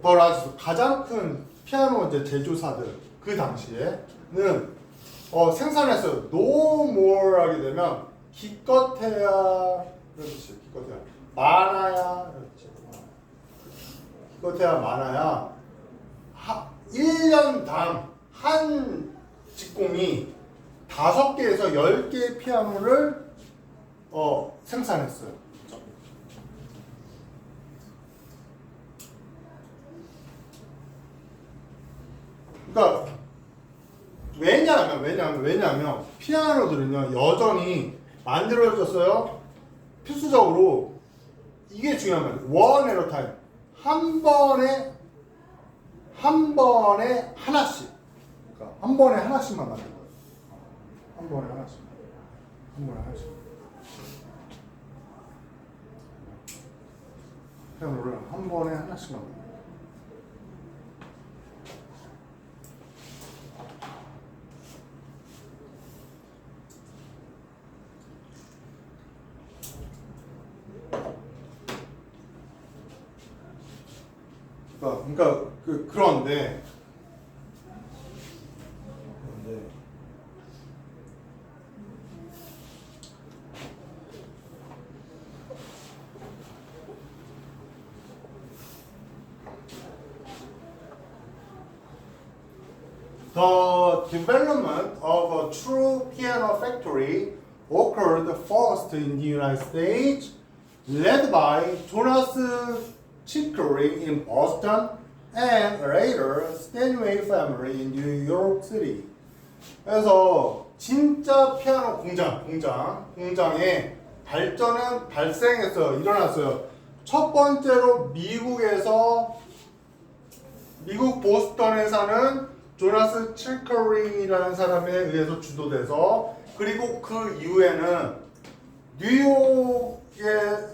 더 largest, 가장 큰 피아노 이제 제조사들 그 당시에는 생산했어요. no more 하게 되면 기껏해야 그렇지, 기껏해야 많아야 그렇지, 기껏해야 많아야 1년당 한 직공이 5개에서 10개의 피아노를 생산했어요. 그렇죠? 그러니까 왜냐하면 피아노들은요 여전히 만들어졌어요. 필수적으로 이게 중요한 거예요. one at a time, 한 번에 하나씩. 그러니까 한 번에 하나씩만 만든 거예요. 한 번에 하나씩. 피아노를 한 번에 하나씩만 만든 거예요. 그러니까 그런데 The development of a true piano factory occurred first in the United States, led by Jonas Chicory in Boston and later Steinway family in New York City. 그래서 진짜 피아노 공장의 발전은 발생했어요. 일어났어요. 첫 번째로 미국 보스턴에 사는 조나스 칠커링이라는 사람에 의해서 주도돼서, 그리고 그 이후에는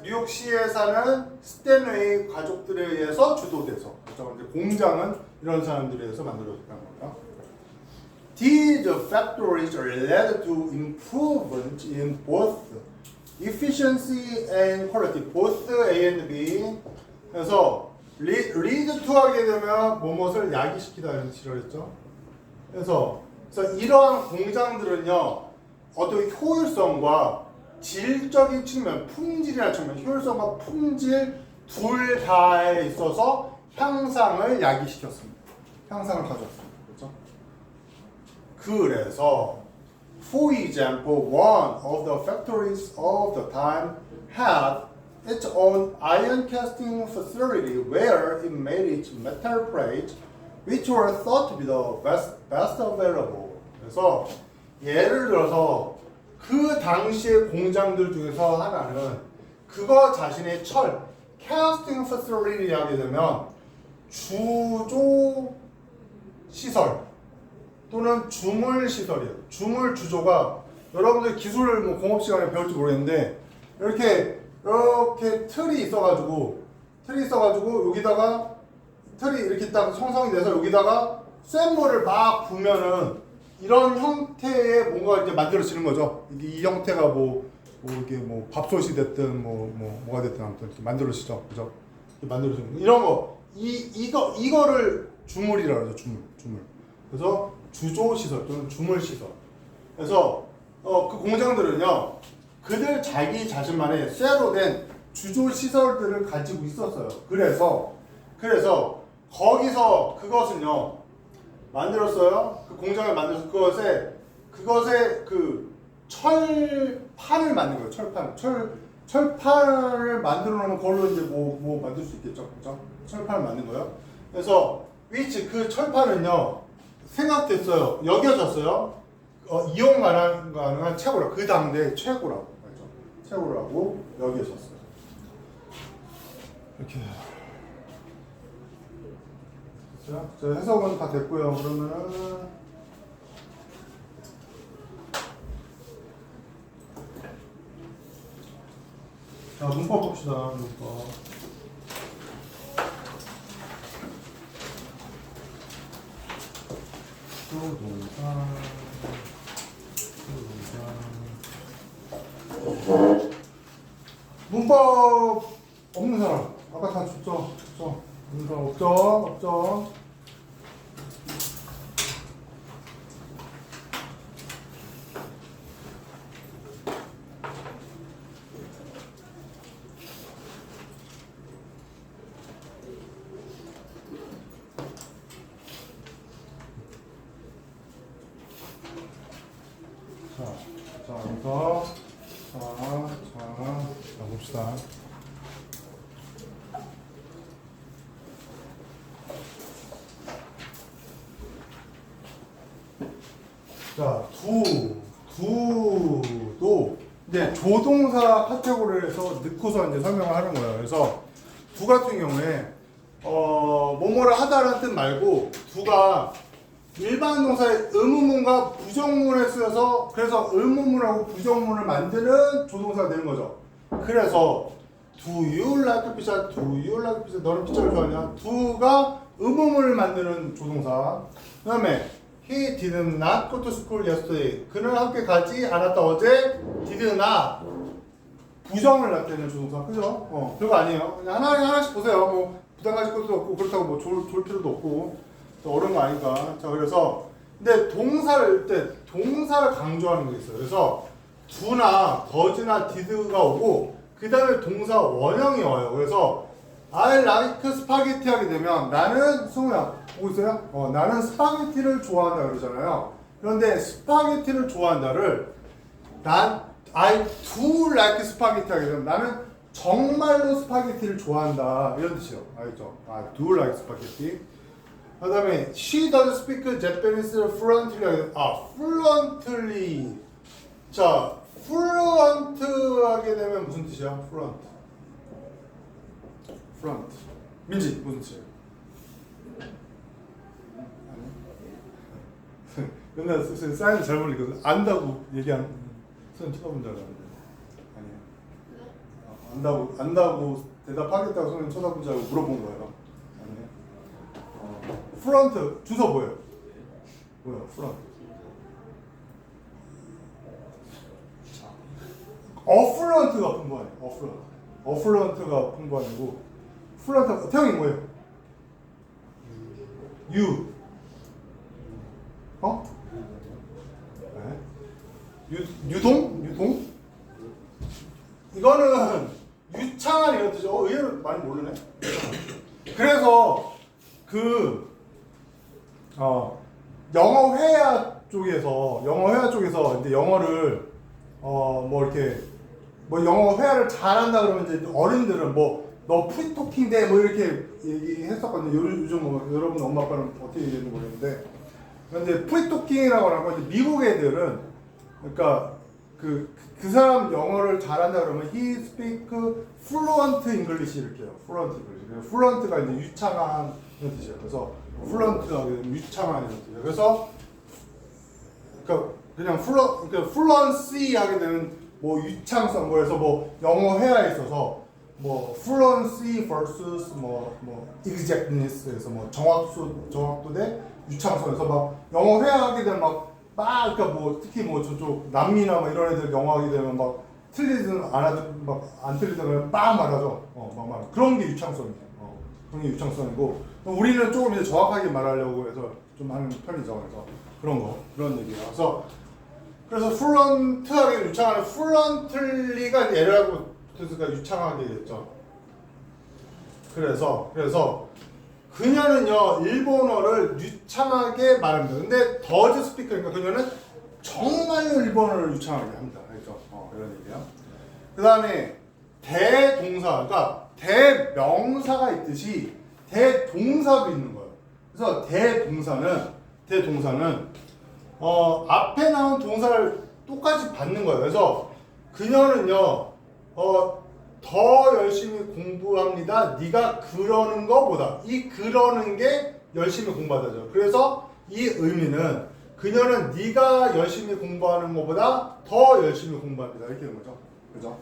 뉴욕시에 사는 스탠웨이 가족들에 의해서 주도돼서, 그렇죠? 이제 공장은 이런 사람들에 의해서 만들어졌다는 거예요. These factories led to improvement in both efficiency and quality, both A and B. 그래서 lead to 하게 되면 무엇을 야기시키다 이런 식으로 했죠. 그래서 이러한 공장들은요, 어떤 효율성과 질적인 측면, 품질이라는 측면, 효율성과 품질 둘 다에 있어서 향상을 야기시켰습니다. 향상을 가져왔습니다. 그렇죠? 그래서 for example, one of the factories of the time had its own iron casting facility where it made its metal plate which were thought to be the best available. 그래서 예를 들어서 그 당시의 공장들 중에서 하나는 그거 자신의 casting facility 하게 되면 주조 시설 또는 주물 시설이에요. 주물 주조가 여러분들 기술 뭐 공업 시간에 배울지 모르겠는데 이렇게 틀이 있어가지고 여기다가 틀이 이렇게 딱 형성이 돼서 여기다가 쇳물을 막 부으면은 이런 형태의 뭔가 이제 만들어지는 거죠. 이 형태가 이렇게 밥솥이 됐든 뭐가 됐든 아무튼 이렇게 만들어지죠, 그죠? 만들어지는 거. 이런 거 이거를 주물이라고 하죠, 주물. 그래서 주조 시설 또는 주물 시설. 그래서 그 공장들은요, 그들 자기 자신만의 쇠로 된 주조 시설들을 가지고 있었어요. 그래서 거기서 그것은요 만들었어요. 그 공장을 만들어서 그것에 그 철판을 만든 거예요. 철판을 만들어 놓으면 그걸로 이제 뭐 만들 수 있겠죠, 그죠? 철판을 만든 거예요. 그래서 그 철판은요 생각됐어요. 여겨졌어요. 이용 가능한 최고라. 그 당대 최고라고. 알죠? 최고라고 여겨졌어요. 이렇게. 자, 해석은 다 됐고요. 그러면은 자, 문법 봅시다. 문법. 문법 없는 사람. 아까 다 줬죠? 없는 사람 없죠? 자, 봅시다. 자, 두도 이제 조동사 카테고리에서 넣고서 이제 설명을 하는 거예요. 그래서 두 같은 경우에 뭐뭐를 하다라는 뜻 말고 두가 일반 동사의 의문문과 부정문에 쓰여서 그래서 의문문하고 부정문을 만드는 조동사가 되는 거죠. 그래서 Do you like pizza? Do you like pizza? 너는 피자를 좋아하냐? do가 의문문을 만드는 조동사. 그 다음에 He did not go to school yesterday. 그는 학교에 가지 않았다 어제. did not 부정을 나타내는 조동사. 그죠? 별거 아니에요. 그냥 하나씩 보세요. 뭐 부담 가질 것도 없고 그렇다고 뭐 좋을 필요도 없고 어려운 거 아니까. 자, 그래서 근데 동사를 강조하는 게 있어요. 그래서 do나 does나 did가 오고 그 다음에 동사 원형이 와요. 그래서 I like spaghetti 하게 되면 나는 승우야 보고 있어요? 나는 스파게티를 좋아한다 그러잖아요. 그런데 스파게티를 좋아한다를 I do like spaghetti 하게 되면 나는 정말로 스파게티를 좋아한다 이런 뜻이에요. 알죠? I do like spaghetti. 그 다음에 she does speak Japanese fluently. fluently. 자, fluent 하게 되면 무슨 뜻이야? fluent. 민지 무슨 뜻이에요? 맨날 사인을 잘못 읽거든. 안다고 얘기하는 선생님 쳐다본 줄 알았는데 아니에요. 안다고 대답하겠다고 선생님 쳐다본 줄 알고 물어본 거예요. 아니에요. 프런트 주소 뭐예요? 프런트. 어플런트가 풍부하네. 어플런트가 풍부하고 플런트 태형이 뭐예요? 네. 유동? 이거는 유창한 이런 뜻이죠. 의외로 많이 모르네. 그래서 영어 회화 쪽에서 이제 영어를 뭐 이렇게 뭐 영어 회화를 잘한다 그러면 이제 어른들은 뭐 너 프리토킹 돼 뭐 이렇게 얘기했었거든요. 요즘 뭐 여러분 엄마 아빠는 어떻게 얘기했는지 모르겠는데, 근데 프리토킹이라고 하는 건 미국 애들은 그러니까 그 사람 영어를 잘한다 그러면 he speak fluent English 이렇게 해요. fluent English. fluent가 이제 유창한 이런 뜻이에요. 그래서 fluent가 유창한 이런 뜻이에요. 그래서 그러니까 그냥 fluency 하게 되면 뭐 유창성 뭐해서 뭐 영어 회화에 있어서 뭐 fluency versus 뭐 exactness에서 뭐 정확도 대 유창성에서 막 영어 회화하게 되면 막 그러니까 뭐 특히 뭐 저쪽 남미나 뭐 이런 애들 영어 하게 되면 막 틀리든 안 하든 막 안 틀리든 막 말하죠. 막 말하. 그런 게 유창성이에요. 그런 게 유창성이고 우리는 조금 이제 정확하게 말하려고 해서 좀 하는 편이죠. 그래서 그런 얘기예요. 그래서 플런트하게 유창하는 플런틀리가 얘라고 뜻가 유창하게 됐죠. 그래서 그녀는요 일본어를 유창하게 말합니다. 근데 더즈 스피커니까 그녀는 정말로 일본어를 유창하게 합니다. 알죠? 이런 얘기야. 그 다음에 대동사, 그러니까 대명사가 있듯이 대동사도 있는 거예요. 그래서 대동사는 앞에 나온 동사를 똑같이 받는 거예요. 그래서 그녀는요 더 열심히 공부합니다. 네가 그러는 거보다 이 그러는 게 열심히 공부하다죠. 그래서 이 의미는 그녀는 네가 열심히 공부하는 것보다 더 열심히 공부합니다. 이렇게 되는 거죠. 그죠?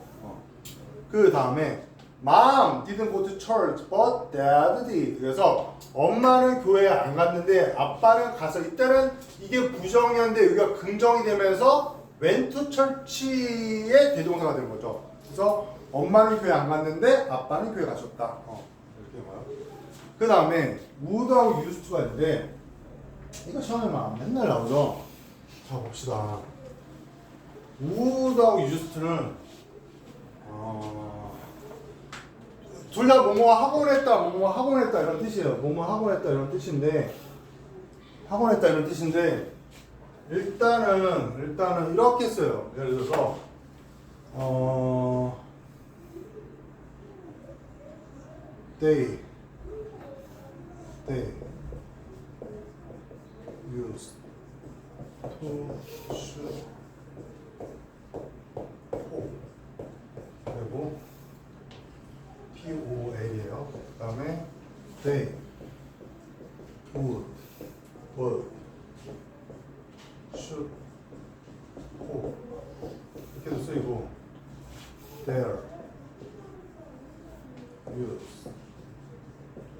그 다음에 Mom didn't go to church, but Dad did. 그래서 엄마는 교회에 안 갔는데 아빠는 가서 이때는 이게 부정이었는데 여기가 긍정이 되면서 went to church의 대동사가 되는 거죠. 그래서 엄마는 교회 안 갔는데 아빠는 교회 가셨다. 이렇게 된 거예요. 그 다음에 would하고 used to가 있는데 이거 시험에 맨날 나오죠. 자 봅시다. would하고 used는 둘 다 뭐뭐 하곤 했다 이런 뜻이에요. 뭐뭐 하곤 했다 이런 뜻인데 일단은 이렇게 써요. 예를 들어서 they used to should 그리고 POL이에요. 그 다음에 they would should 이렇게도 쓰이고 their used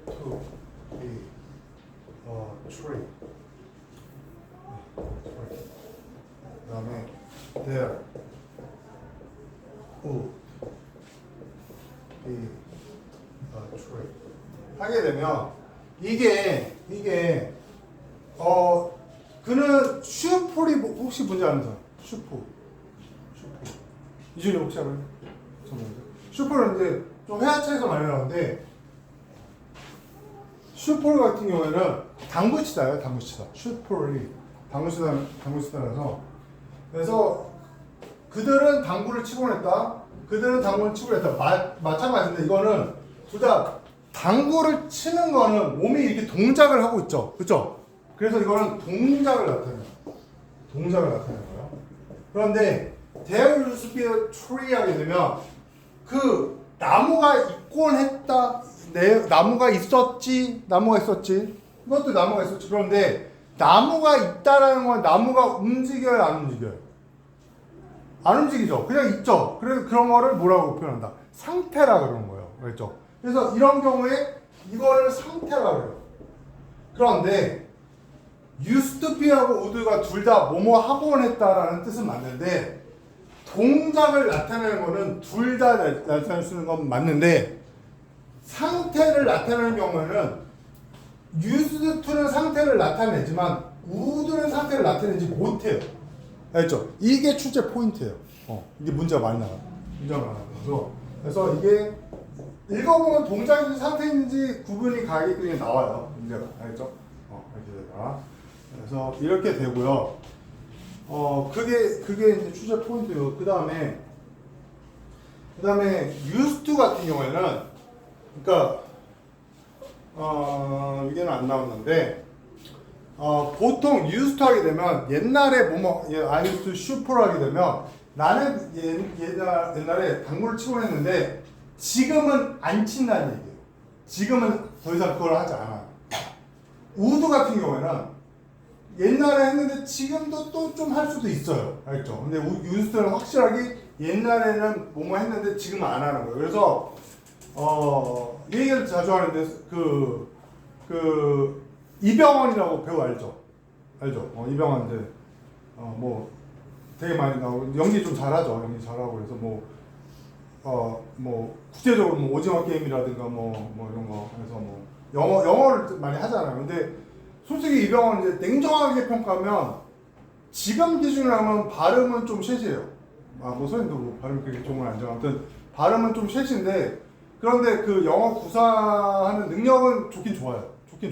to be a tree. 그 다음에 there would be a tree. 하게 되면 이게 그는 슈폴이 혹시 뭔지 아는 사람? 슈폴 이준이 혹시 알아요? 슈폴은 이제 좀 회화체에서 많이 나오는데 슈폴 같은 경우에는 당구치다예요. 슈폴이 당구치다라서 그래서 그들은 당구를 치곤 했다. 마찬가지인데 이거는 둘 다 당구를 치는 거는 몸이 이렇게 동작을 하고 있죠. 그렇죠? 그래서 이거는 동작을 나타내는 거예요. 그런데 There used to be a tree 하게 되면 그 나무가 있곤 했다. 나무가 있었지. 이것도 나무가 있었지. 그런데 나무가 있다라는 건 나무가 움직여요, 안 움직여요? 안 움직이죠. 그냥 있죠. 그래서 그런 거를 뭐라고 표현한다? 상태라 그러는 거예요. 그렇죠? 그래서 이런 경우에 이거를 상태라 그래요. 그런데 used to be하고 would가 둘 다 뭐뭐 하곤 했다라는 뜻은 맞는데 동작을 나타내는 거는 둘 다 나타낼 수 있는 건 맞는데 상태를 나타내는 경우에는 used to는 상태를 나타내지만 would는 상태를 나타내지 못해요. 알죠? 이게 출제 포인트예요. 이게 문제가 많이 나와요. 그래서 이게 읽어보면 동작인지 상태인지 구분이 가게끔 나와요. 문제가. 알죠? 이렇게 되다. 그래서 이렇게 되고요. 그게 이제 출제 포인트예요. 그 다음에 used to 같은 경우에는 그러니까 이게는 안 나왔는데 보통 used to 하게 되면 옛날에 뭐뭐 I used to shoot for 하게 되면 나는 옛날에 당구를 치곤 했는데 지금은 안 친다는 얘기예요. 지금은 더 이상 그걸 하지 않아요. 우드 같은 경우에는 옛날에 했는데 지금도 또 좀 할 수도 있어요. 알죠? 근데 used는 확실하게 옛날에는 뭐뭐 했는데 지금은 안 하는 거예요. 그래서 이 얘기를 자주 하는데 이병헌이라고 배우 알죠? 알죠? 이병헌인데 뭐 되게 많이 나오고 연기 좀 잘하죠. 연기 잘하고 그래서 뭐 국제적으로 뭐 오징어 게임이라든가 뭐 이런 거 해서 뭐 영어를 많이 하잖아요. 근데 솔직히 이병헌 이제 냉정하게 평가하면 지금 기준으로 하면 발음은 좀 셋이에요. 뭐 소연도 뭐 발음이 그렇게 좋은 건 아니죠. 아무튼 발음은 좀 셋인데 그런데 그 영어 구사하는 능력은 좋긴 좋아요. 좋긴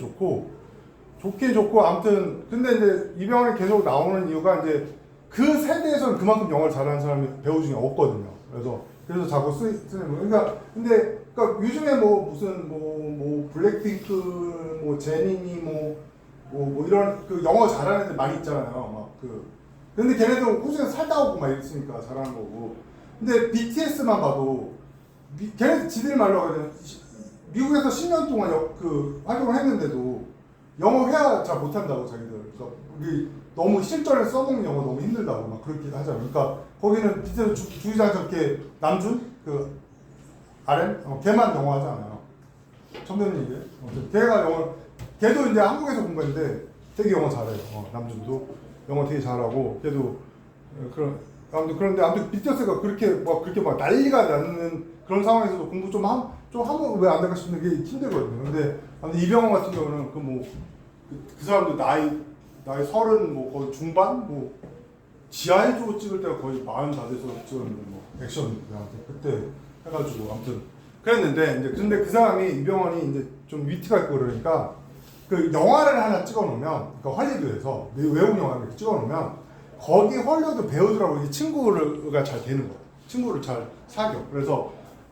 좋고 아무튼 근데 이제 이병헌이 계속 나오는 이유가 이제 그 세대에서는 그만큼 영어를 잘하는 사람이 배우 중에 없거든요. 그래서 자꾸 쓰는 거. 그러니까 요즘에 뭐 무슨 뭐 블랙핑크 뭐 제니니 뭐 이런 그 영어 잘하는 애들 많이 있잖아요. 근데 걔네들 호주에서 살다 오고 막 이랬으니까 잘하는 거고. 근데 BTS만 봐도 걔네들 지들 말로 하거든. 미국에서 10년 동안 활동을 했는데도 영어 회화 잘 못한다고 자기들. 그래서 너무 실전에 써먹는 영어 너무 힘들다고 막 그렇게 하잖아요. 그러니까 거기는 BTS 주의장 저렇게 남준 RM 걔만 영어 하잖아요. 청년 얘기. 걔도 이제 한국에서 공부했는데 되게 영어 잘해요. 남준도 영어 되게 잘하고 걔도 그런데 아무튼 BTS가 그렇게 막 난리가 나는 그런 상황에서도 공부 좀 하면 왜 안 될까 싶은 게 힘들거든요. 근데 이병헌 같은 경우는 그 사람도 나이 30 거의 중반 지하의 조 찍을 때가 거의 40 다 돼서 찍었는데 액션 그때 해가지고 아무튼 그랬는데 이제 근데 그 사람이 이병헌이 이제 좀 위트가 있고 그러니까 그 영화를 하나 찍어놓으면 그러니까 헐리우드에서 외국 영화를 이렇게 찍어놓으면 거기 헐리우드 배우들하고 이게 친구가 잘 되는 거예요. 친구를 잘 사겨.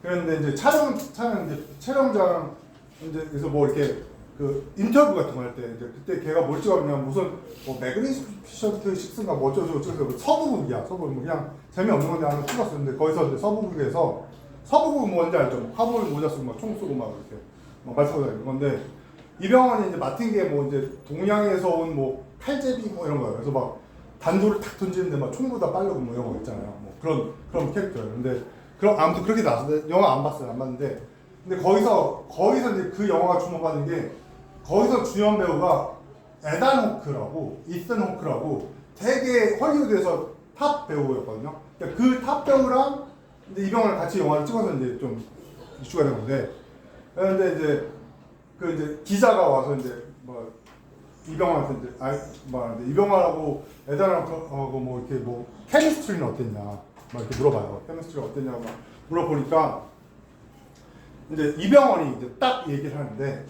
그랬는데 이제 촬영장 이제 그래서 뭐 이렇게 그 인터뷰 같은 거 할 때 이제 그때 걔가 뭘 찍었냐면 무슨 매그니피션트 식스인가 뭐 어쩌고 서부극이야. 서부극 그냥 재미없는 건데 하나 찍었었는데 거기서 이제 서부극 뭔지 알죠? 카보이 모자 쓰고 막 총 쏘고 막 이렇게 말 쏘고 다니는 건데 이병헌이 이제 맡은 게 뭐 이제 동양에서 온 뭐 칼제비 뭐 이런 거예요. 그래서 막 단도를 탁 던지는데 막 총보다 빠르고 뭐 이런 거 있잖아요. 뭐 그런 캐릭터예요. 근데 아무튼 그렇게 나왔어요. 영화 안 봤는데 근데 거기서 이제 그 영화가 주목받는 게 거기서 주연 배우가 이슨 호크라고 되게 헐리우드에서 탑 배우였거든요. 그러니까 그 탑 배우랑 근데 이병헌을 같이 영화를 찍어서 이제 좀 이슈가 된 건데 근데 이제 기자가 와서 이제 이병헌한테 이제 이병헌하고 에다노크하고 뭐 이렇게 케미스트리는 어땠냐 막 이렇게 물어봐요. 케미스트리가 어땠냐고 막 물어보니까 이제 이병헌이 이제 딱 얘기를 하는데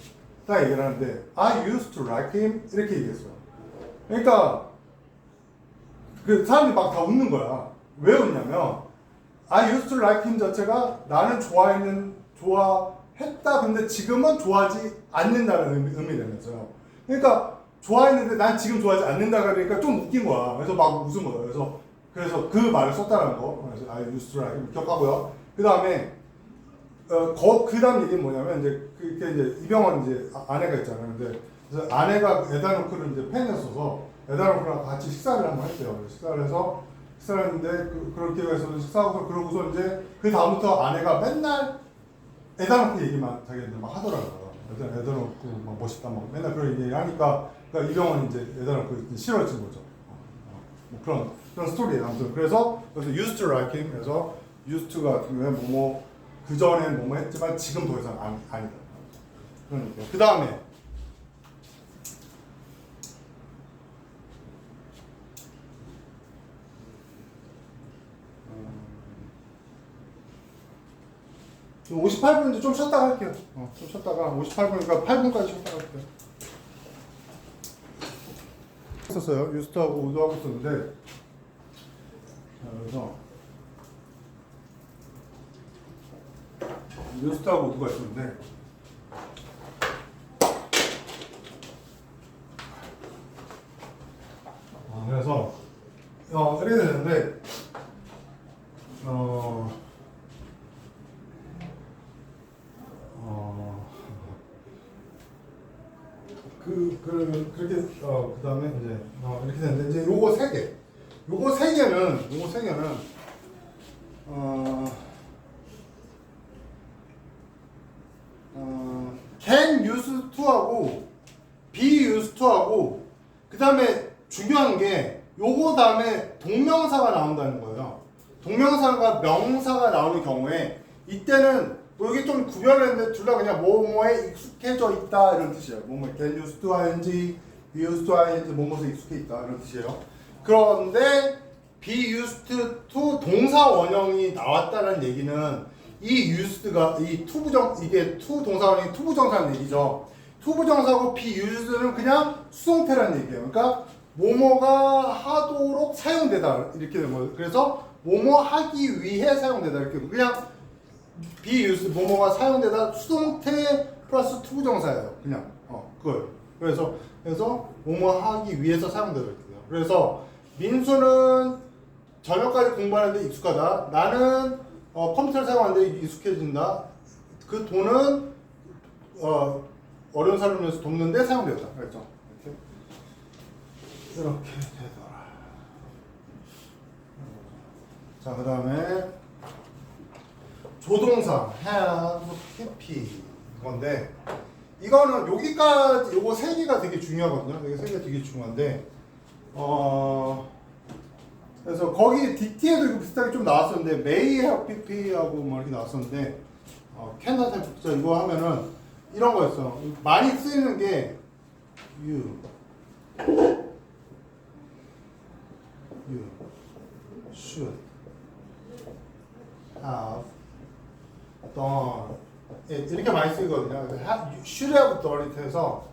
I used to like him 이렇게 얘기했어요. 그러니까 그 사람들이 막 다 웃는 거야. 왜 웃냐면 I used to like him 자체가 나는 좋아했다 근데 지금은 좋아하지 않는다는 의미라면서요. 그러니까 좋아했는데 난 지금 좋아하지 않는다 그러니까 좀 웃긴 거야. 그래서 막 웃은 거예요. 그래서 그 말을 썼다는 거. 그래서 I used to like him 기억하고요. 그 다음에 그 다음 얘기는 뭐냐면 그게 이제 이병헌 이제 아내가 있잖아요. 근데 그래서 아내가 에다노크를 이제 팬이었어서 에다노크랑 같이 식사를 한번 했대요. 식사를 했는데 그렇게 해서 식사하고서 그러고서 이제 그 다음부터 아내가 맨날 에다노크 얘기만 자기한테 막 하더라고요. 에다노크 막 멋있다 막 맨날 그런 얘기 하니까 그러니까 이병헌이 이제 에다노크 싫어진 거죠. 뭐 그런 스토리예요. 아무튼 그래서 used to like him 그래서 used to가 같은 경우에 그 전엔 뭐뭐 했지만 지금 더 이상 아니다. 그러니까 그 다음에 58분인데 좀 쉬었다가 할게요. 좀 쉬었다가 58분이니까 8분까지 쉬었다가 할게요. 있었어요. 유스트하고 우드하고 있었는데 그래서 유스트하고 누가 있었는데 그래서 이렇게 되는데 그렇게 그다음에 이제 이렇게 되는데 이제 요거 세 개는 can use to하고 be use to하고 그다음에 중요한 게 요거 다음에 동명사가 나온다는 거예요. 동명사가 명사가 나오는 경우에 이때는 뭐 이게 좀 구별을 했는데 둘 다 그냥 뭐뭐에 익숙해져 있다 이런 뜻이에요. 뭐뭐 can use to ing, be used to ing 뭐뭐에 익숙해 있다 이런 뜻이에요. 그런데 be used to 동사 원형이 나왔다는 얘기는 이 used가 이 이게 to 동사 원형이 to 부정사라는 얘기죠. to 부정사고 be used는 그냥 수동태라는 얘기예요. 그러니까 뭐뭐가 하도록 사용되다 이렇게 되는 거예요. 그래서 뭐뭐 하기 위해 사용되다 이렇게 그냥 be used 뭐뭐가 사용되다 수동태 플러스 to 부정사예요. 그냥 그거예요. 그래서 뭐뭐 하기 위해서 사용되다 이렇게 돼요. 그래서 민수는 저녁까지 공부하는데 익숙하다. 나는 컴퓨터를 사용하는데 익숙해진다. 그 돈은 어려운 사람을 위해서 돕는데 사용되었다. 그랬죠. 이렇게 되더라. 자, 그 다음에 조동사 have, happy 건데 이거는 여기까지 요거 세 개가 되게 중요하거든요. 여기 세 개가 되게 중요한데 그래서 거기 DT에도 이거 비슷하게 좀 나왔었는데 may have pp하고 뭐 이렇게 나왔었는데 cannot have 이거 하면은 이런 거였어. 많이 쓰이는 게 you should have done it 이렇게 많이 쓰이거든요. should have done it 해서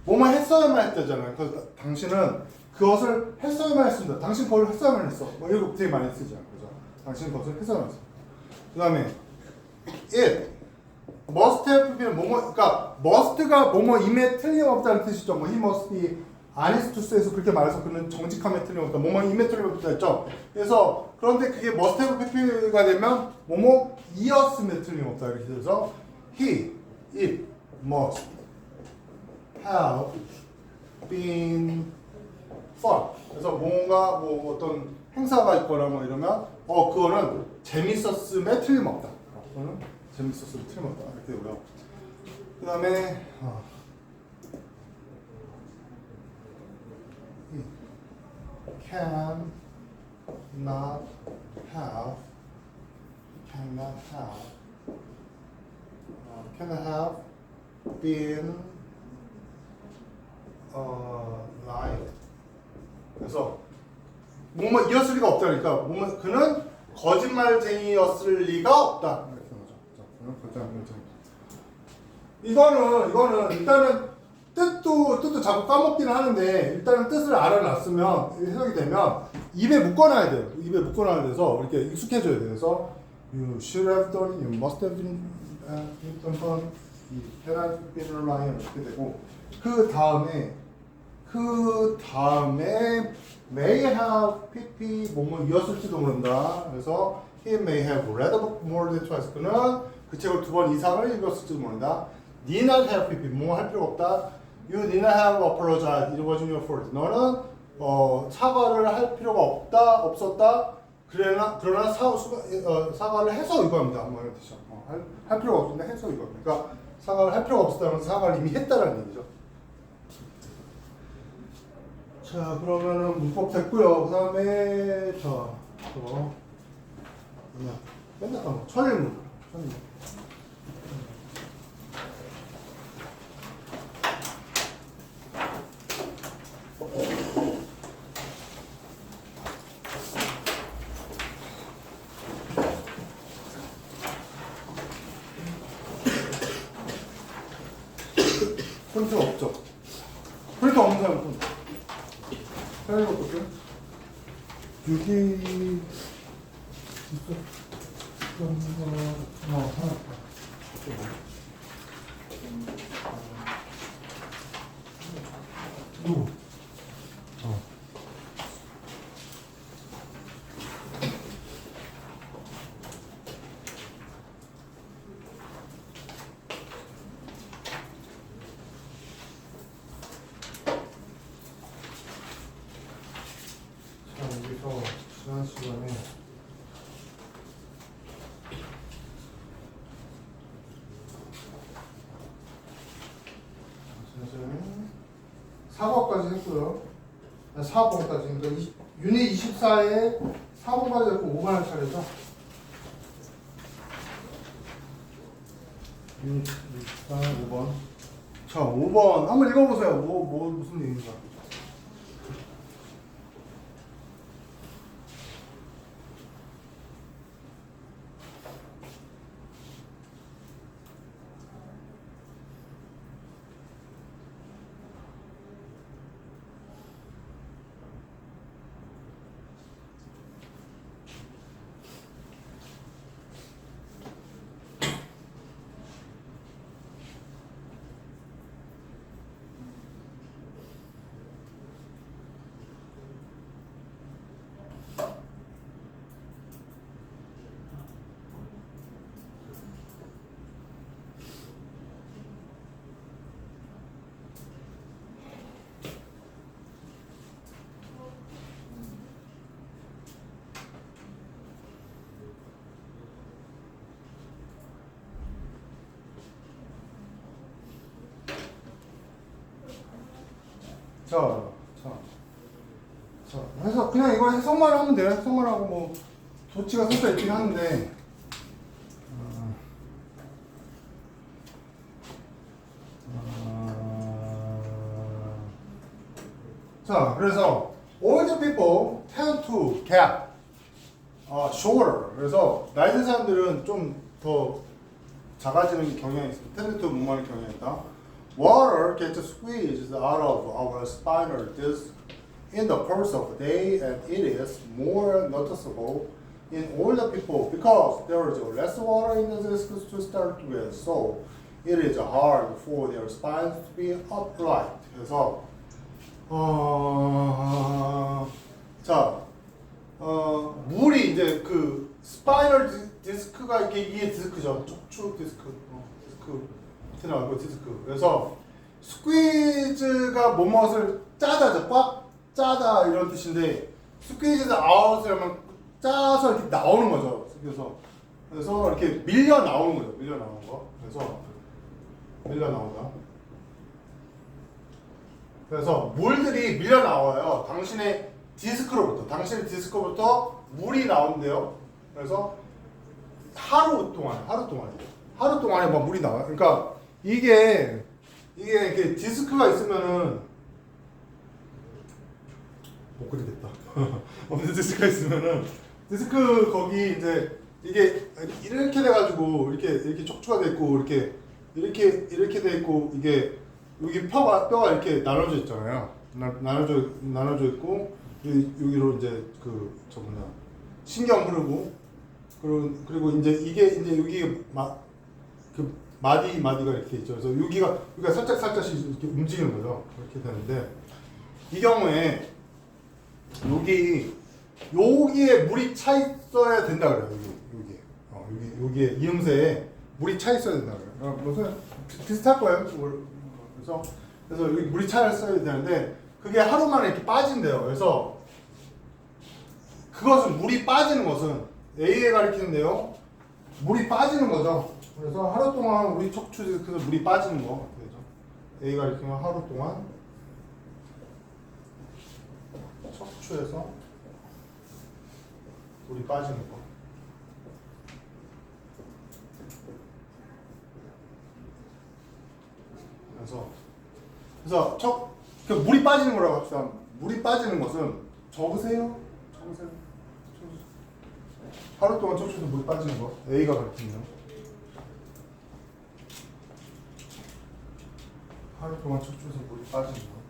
뭐뭐 했어야만 했다잖아요. 그래서 당신은 그것을 했어야만 했습니다. 당신 그걸 했어야만 했어. 뭐 이거 되게 많이 쓰죠. 그죠? 당신 그것을 했어야만 했어. 그 다음에 it must have be는 뭐뭐 그러니까 must가 뭐뭐임에 틀림없다는 뜻이죠. 뭐 he must be 아리스토스에서 그렇게 말해서 그는 정직함에 틀림없다. 뭐뭐임에 틀림없다 했죠. 그래서 그런데 그게 must have pp가 되면 뭐뭐이었음에 틀림없다 이렇게 돼서 he, it must have been fun. 그래서 뭔가 뭐 어떤 행사가 있거나 뭐 이러면 그거는 재밌었음에 틀림없다. 그거는 재밌었음에 틀림없다 이렇게 되고요. 그 다음에 cannot have been lied. 그래서 뭐뭐 이었을 리가 없다니까. 뭐뭐 그는 거짓말쟁이였을 리가 없다. 이렇게 나오죠. 그는 거짓말쟁이. 이거는 일단은 뜻도 자꾸 까먹기는 하는데 일단은 뜻을 알아놨으면 해석이 되면 입에 묶어놔야 돼요. 입에 묶어놔야 돼서 이렇게 익숙해져야 돼요. 그래서 you should have done it, you must have been done, you cannot have been a liar 이렇게 되고 그 다음에 may have pp 뭐뭐이었을지도 모른다. 그래서 he may have read a book more than twice. 그는 그 책을 2번 이상을 읽었을지도 모른다. need not have pp 뭐 할 필요 없다. You need not have apologized. It wasn't your fault. 너는 사과를 할 필요가 없었다. 그러나 사과를 해서 이거입니다. 뭐 이런 뜻이죠. 할 필요가 없었는데 해서 이거입니다. 그러니까 사과를 할 필요가 없었다면 사과를 이미 했다라는 얘기죠. 자, 그러면은 문법 됐고요. 그 다음에 맨날 까먹어. 천일문. 포인트가 없죠. 포인트 없는 사람은 포인트. 사람이 어떻게? 여기 있었던 거, 하나. 누구? 여기서 지난 시간에 선생님 4번까지 했고요. 4번까지. 그러니까 유닛 24에 4번까지 했고 5번을 차례죠. 유닛 24, 5번. 자, 5번 한번 읽어보세요. 무슨 얘기인가? 자, 해석, 그냥 이거 해석만 하면 돼요. 해석만 하고 뭐, 도치가 살짝 있긴 하는데, 자, 그래서, all the people tend to get shorter. 그래서, 나이 든 사람들은 좀 더 작아지는 경향이 있습니다. tend to 뭐하는 경향이 있다. Water gets squeezed out of our spinal disc in the course of the day, and it is more noticeable in older people because there is less water in the disc to start with, so it is hard for their spines to be upright. 그래서 물이 이제 그 스파이널 디스크가 이게 디스크죠. 척추 디스크, 디스크 밑에 나오고 디스크. 그래서 스퀴즈가 뭐뭇을 짜다죠. 꽉 짜다 이런 뜻인데 스퀴즈드 아웃을 하면 짜서 이렇게 나오는 거죠. 그래서 이렇게 밀려 나오는 거죠. 밀려 나오는 거. 그래서 밀려 나온다. 그래서 물들이 밀려 나와요. 당신의 디스크로부터 물이 나온대요. 그래서 하루 동안에 막 물이 나와요. 그러니까 이게 이렇게 디스크가 있으면은 못 그리겠다. 디스크가 있으면은 디스크 거기 이제 이게 이렇게 돼가지고 이렇게 척추가 돼 있고 이렇게 돼 있고 이게 여기 뼈가 이렇게 나눠져 있잖아요. 나눠져 있고 여기로 이제 신경 흐르고 그리고 이제 이게 이제 여기 마디가 이렇게 있죠. 그래서 여기가 살짝씩 이렇게 움직이는 거죠. 그렇게 되는데 이 경우에 여기에 물이 차 있어야 된다 그래요. 여기에 이음새에 물이 차 있어야 된다 그래요. 무슨 비슷할 거예요. 그래서 여기 물이 차 있어야 되는데 그게 하루 만에 이렇게 빠진대요. 그래서 물이 빠지는 것은 A에 가리키는데요. 물이 빠지는 거죠. 그래서 하루 동안 우리 척추 디스크에서 물이 빠지는 거. 그죠? A 가리키면 하루 동안 척추에서 물이 빠지는 거. 그래서 물이 빠지는 거라고 합시다. 물이 빠지는 것은 적으세요. 하루 동안 척추에서 물이 빠지는 거. A가 가리키면 하루 동안 척추에서 물이 빠지는 거.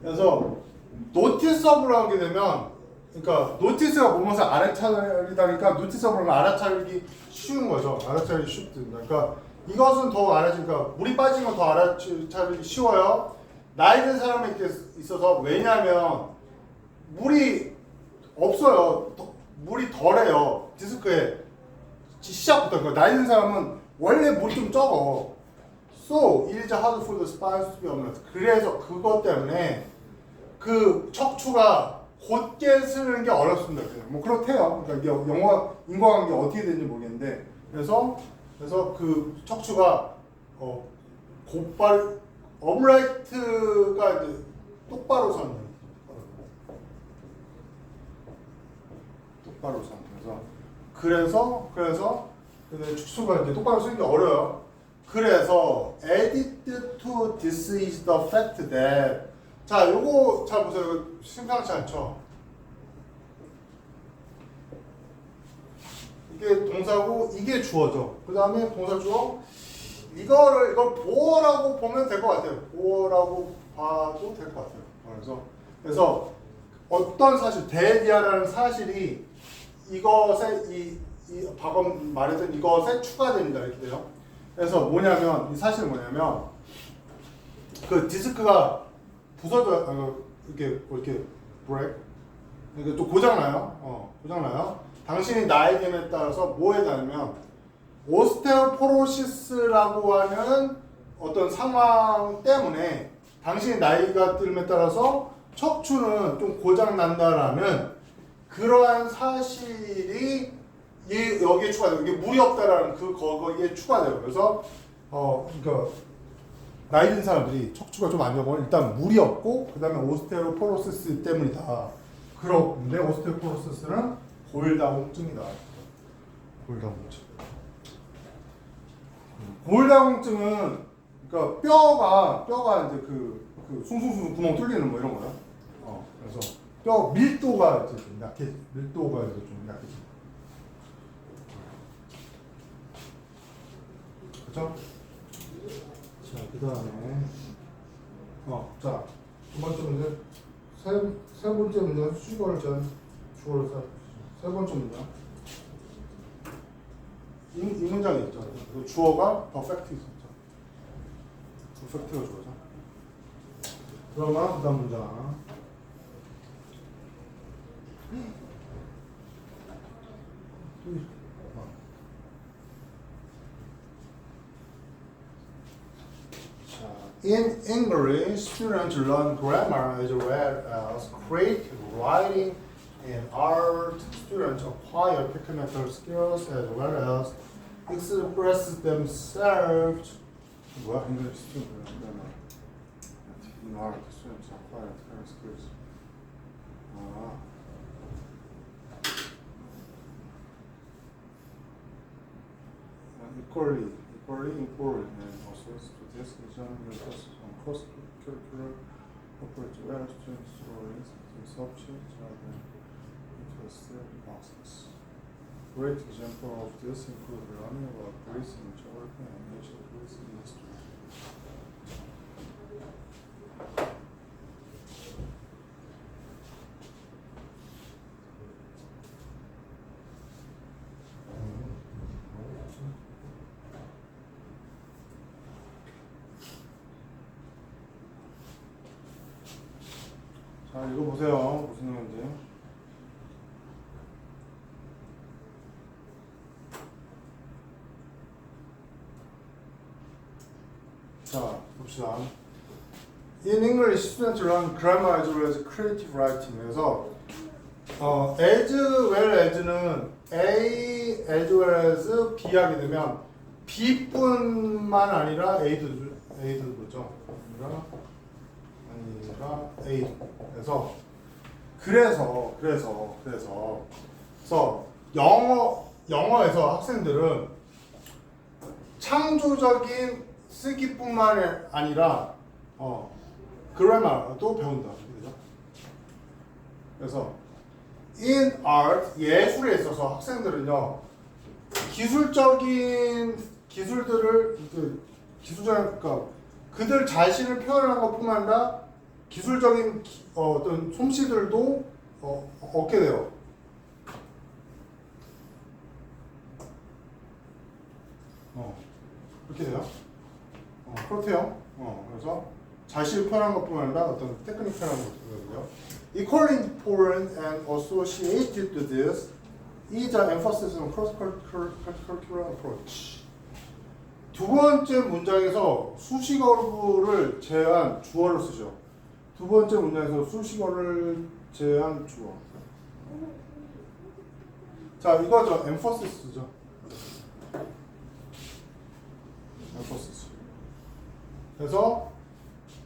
그래서 노티서블 하게 되면 그러니까 노티스가 보면서 알아차리다니까 노티서블은 알아차리기 쉬운 거죠. 알아차리기 쉽습니다. 그러니까 이것은 더 알아차리니까 물이 빠진 건 더 알아차리기 쉬워요. 나이 든 사람에게 있어서 왜냐하면 물이 없어요. 물이 덜해요. 디스크에 시작부터. 그러니까 나이 든 사람은 원래 물이 좀 적어. So it is hard for the spines to be honest. 그래서 그것 때문에 그 척추가 곧게 쓰는 게 어렵습니다. 뭐 그렇대요. 그러니까 이게 영화 인과관계 어떻게 되는지 모르겠는데 그래서 그 척추가 곧발 업라이트가 이제 똑바로 서는 똑바로 서는 그래서 척추가 이제 똑바로 쓰는 게 어려워요. 그래서 added to this is the fact that 자, 요거 잘 보세요. 이거 심상치 않죠? 이게 동사고 이게 주어죠. 그 다음에 동사 주어 이걸 보어라고 보면 될 것 같아요. 보어라고 봐도 될 것 같아요. 그래서 어떤 사실 대디아라는 사실이 이것에 방금 말했던 이것에 추가됩니다. 이렇게 돼요. 그래서 뭐냐면 이 사실은 뭐냐면 그 디스크가 부서져 이렇게 브레이크 이게 또 고장나요. 고장나요. 당신이 나이듦에 따라서 뭐에 따르면 오스테오포로시스라고 하는 어떤 상황 때문에 당신이 나이가 들음에 따라서 척추는 좀 고장 난다라는 그러한 사실이 여기에 추가돼요. 이게 물이 없다라는 거기에 추가돼요. 그래서 그러니까 나이 든 사람들이 척추가 좀 안 좋으면 일단 물이 없고 그 다음에 오스테오포로시스 때문이다. 그런데 오스테오포로시스는 골다공증이다. 골다공증. 골다공증은 그러니까 뼈가 이제 그 숭숭숭 구멍 뚫리는 뭐 이런 거야. 그래서 뼈 밀도가 이제 좀 밀도가 이제 좀 약해져. 그렇죠? 자, 그 다음에 자, 두 번째 문제 세 번째 문제 수식어를 주어를 세 번째 문제 이 문장이 있죠. 주어가 perfect 있었죠. perfect가 주어죠. 그러면 그 다음 문장 In English, students learn grammar as well as creative writing. In art, students acquire technical skills as well as express themselves. 뭐야? English students learn. In art, students acquire technical skills. Equally important and also to this example on cross-curricular approach where students learn subjects rather than interested classes. Great example of this include learning about Greece and geography and ancient Greece history. 자, 이거 보세요. 무슨 내용인지. 자, 봅시다. In English, students learn grammar as well as creative writing. 그래서 as well as는 A as well as B 하게 되면 B뿐만 아니라 A도 보죠. 아니라 A. 그래서 영어에서 학생들은 창조적인 쓰기뿐만 아니라 그래머도 배운다. 그죠? 그래서 in art 예술에 있어서 학생들은요 기술적인 기술들을 그들 자신을 표현하는 것뿐만 아니라 기술적인 어떤 솜씨들도 얻게 돼요. 그렇게 돼요. 그렇대요. 그래서 자신을 표현한 것뿐만 아니라 어떤 테크닉 표현한 것도거든요. Equally important and associated to this is the emphasis on cross-curricular approach. 두 번째 문장에서 수식어를 제한 주어를 쓰죠. 두 번째 문장에서 수식어를 제한 주어. 자, 이거죠. emphasis,죠. emphasis. 그래서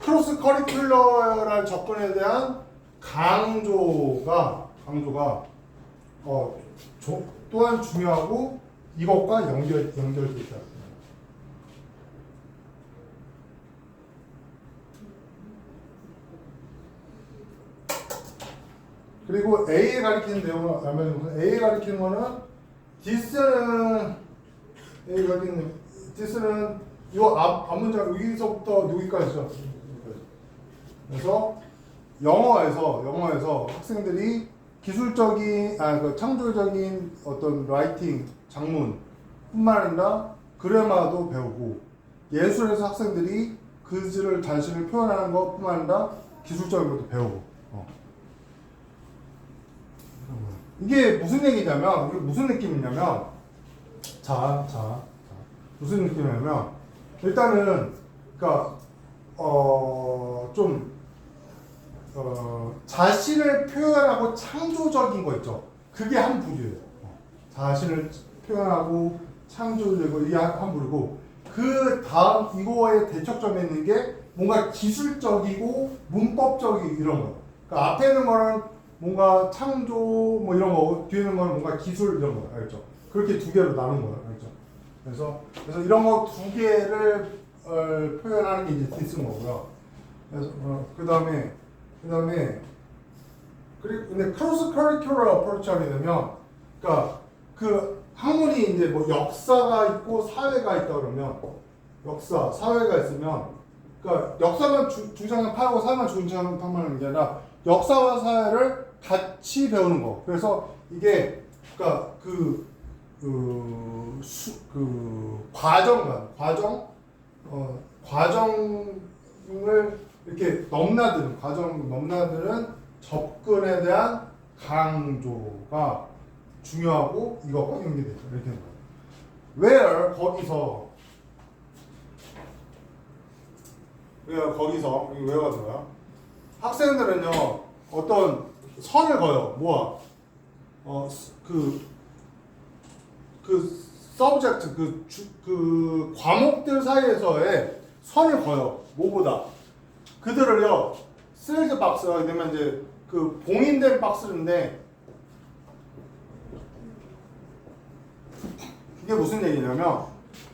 크로스 커리큘러란 접근에 대한 강조가 또한 중요하고 이것과 연결돼 있다. 그리고 A에 가리키는 내용을 알면 A에 가리키는 거는 this는 요 앞문장 여기서부터 여기까지죠. 그래서 영어에서 학생들이 기술적인 그 창조적인 어떤 라이팅 장문뿐만 아니라 그래마도 배우고 예술에서 학생들이 그들을 자신을 표현하는 것뿐만 아니라 기술적인 것도 배우고 이게 무슨 얘기냐면 이게 무슨 느낌이냐면 무슨 느낌이냐면 일단은 그러니까 자신을 표현하고 창조적인 거 있죠. 그게 한 부류예요. 자신을 표현하고 창조적이고 이게 한 부류고 그 다음 이거의 대척점에 있는 게 뭔가 기술적이고 문법적인 이런 거. 그러니까 앞에 있는 거는 뭔가 창조 뭐 이런 거고 뒤에 있는 거는 뭔가 기술 이런 거 알죠? 그렇게 두 개로 나눈 거예요. 알죠? 그래서 이런 거 두 개를 표현하는 게 이제 디스인 거고요. 그래서 그다음에 그리고 근데 크로스 커리큘러 어프로치 하게 되면 그러니까 그 학문이 이제 뭐 역사가 있고 사회가 있다 그러면 역사, 사회가 있으면 그러니까 역사만 중장하고 사회만 중장하는 게 아니라 역사와 사회를 같이 배우는 거. 그래서 이게 그러니까 과정을 이렇게 넘나드는 접근에 대한 강조가 중요하고 이것과 연계되죠. 이렇게 되는 거예요. where 거기서 이게 where가 들어요. 학생들은요 어떤 선을 그어요. 뭐야? subject 그 과목들 사이에서의 선을 그어요. 뭐보다 그들을요 sealed 박스가 되면 이제 그 봉인된 박스인데 이게 무슨 얘기냐면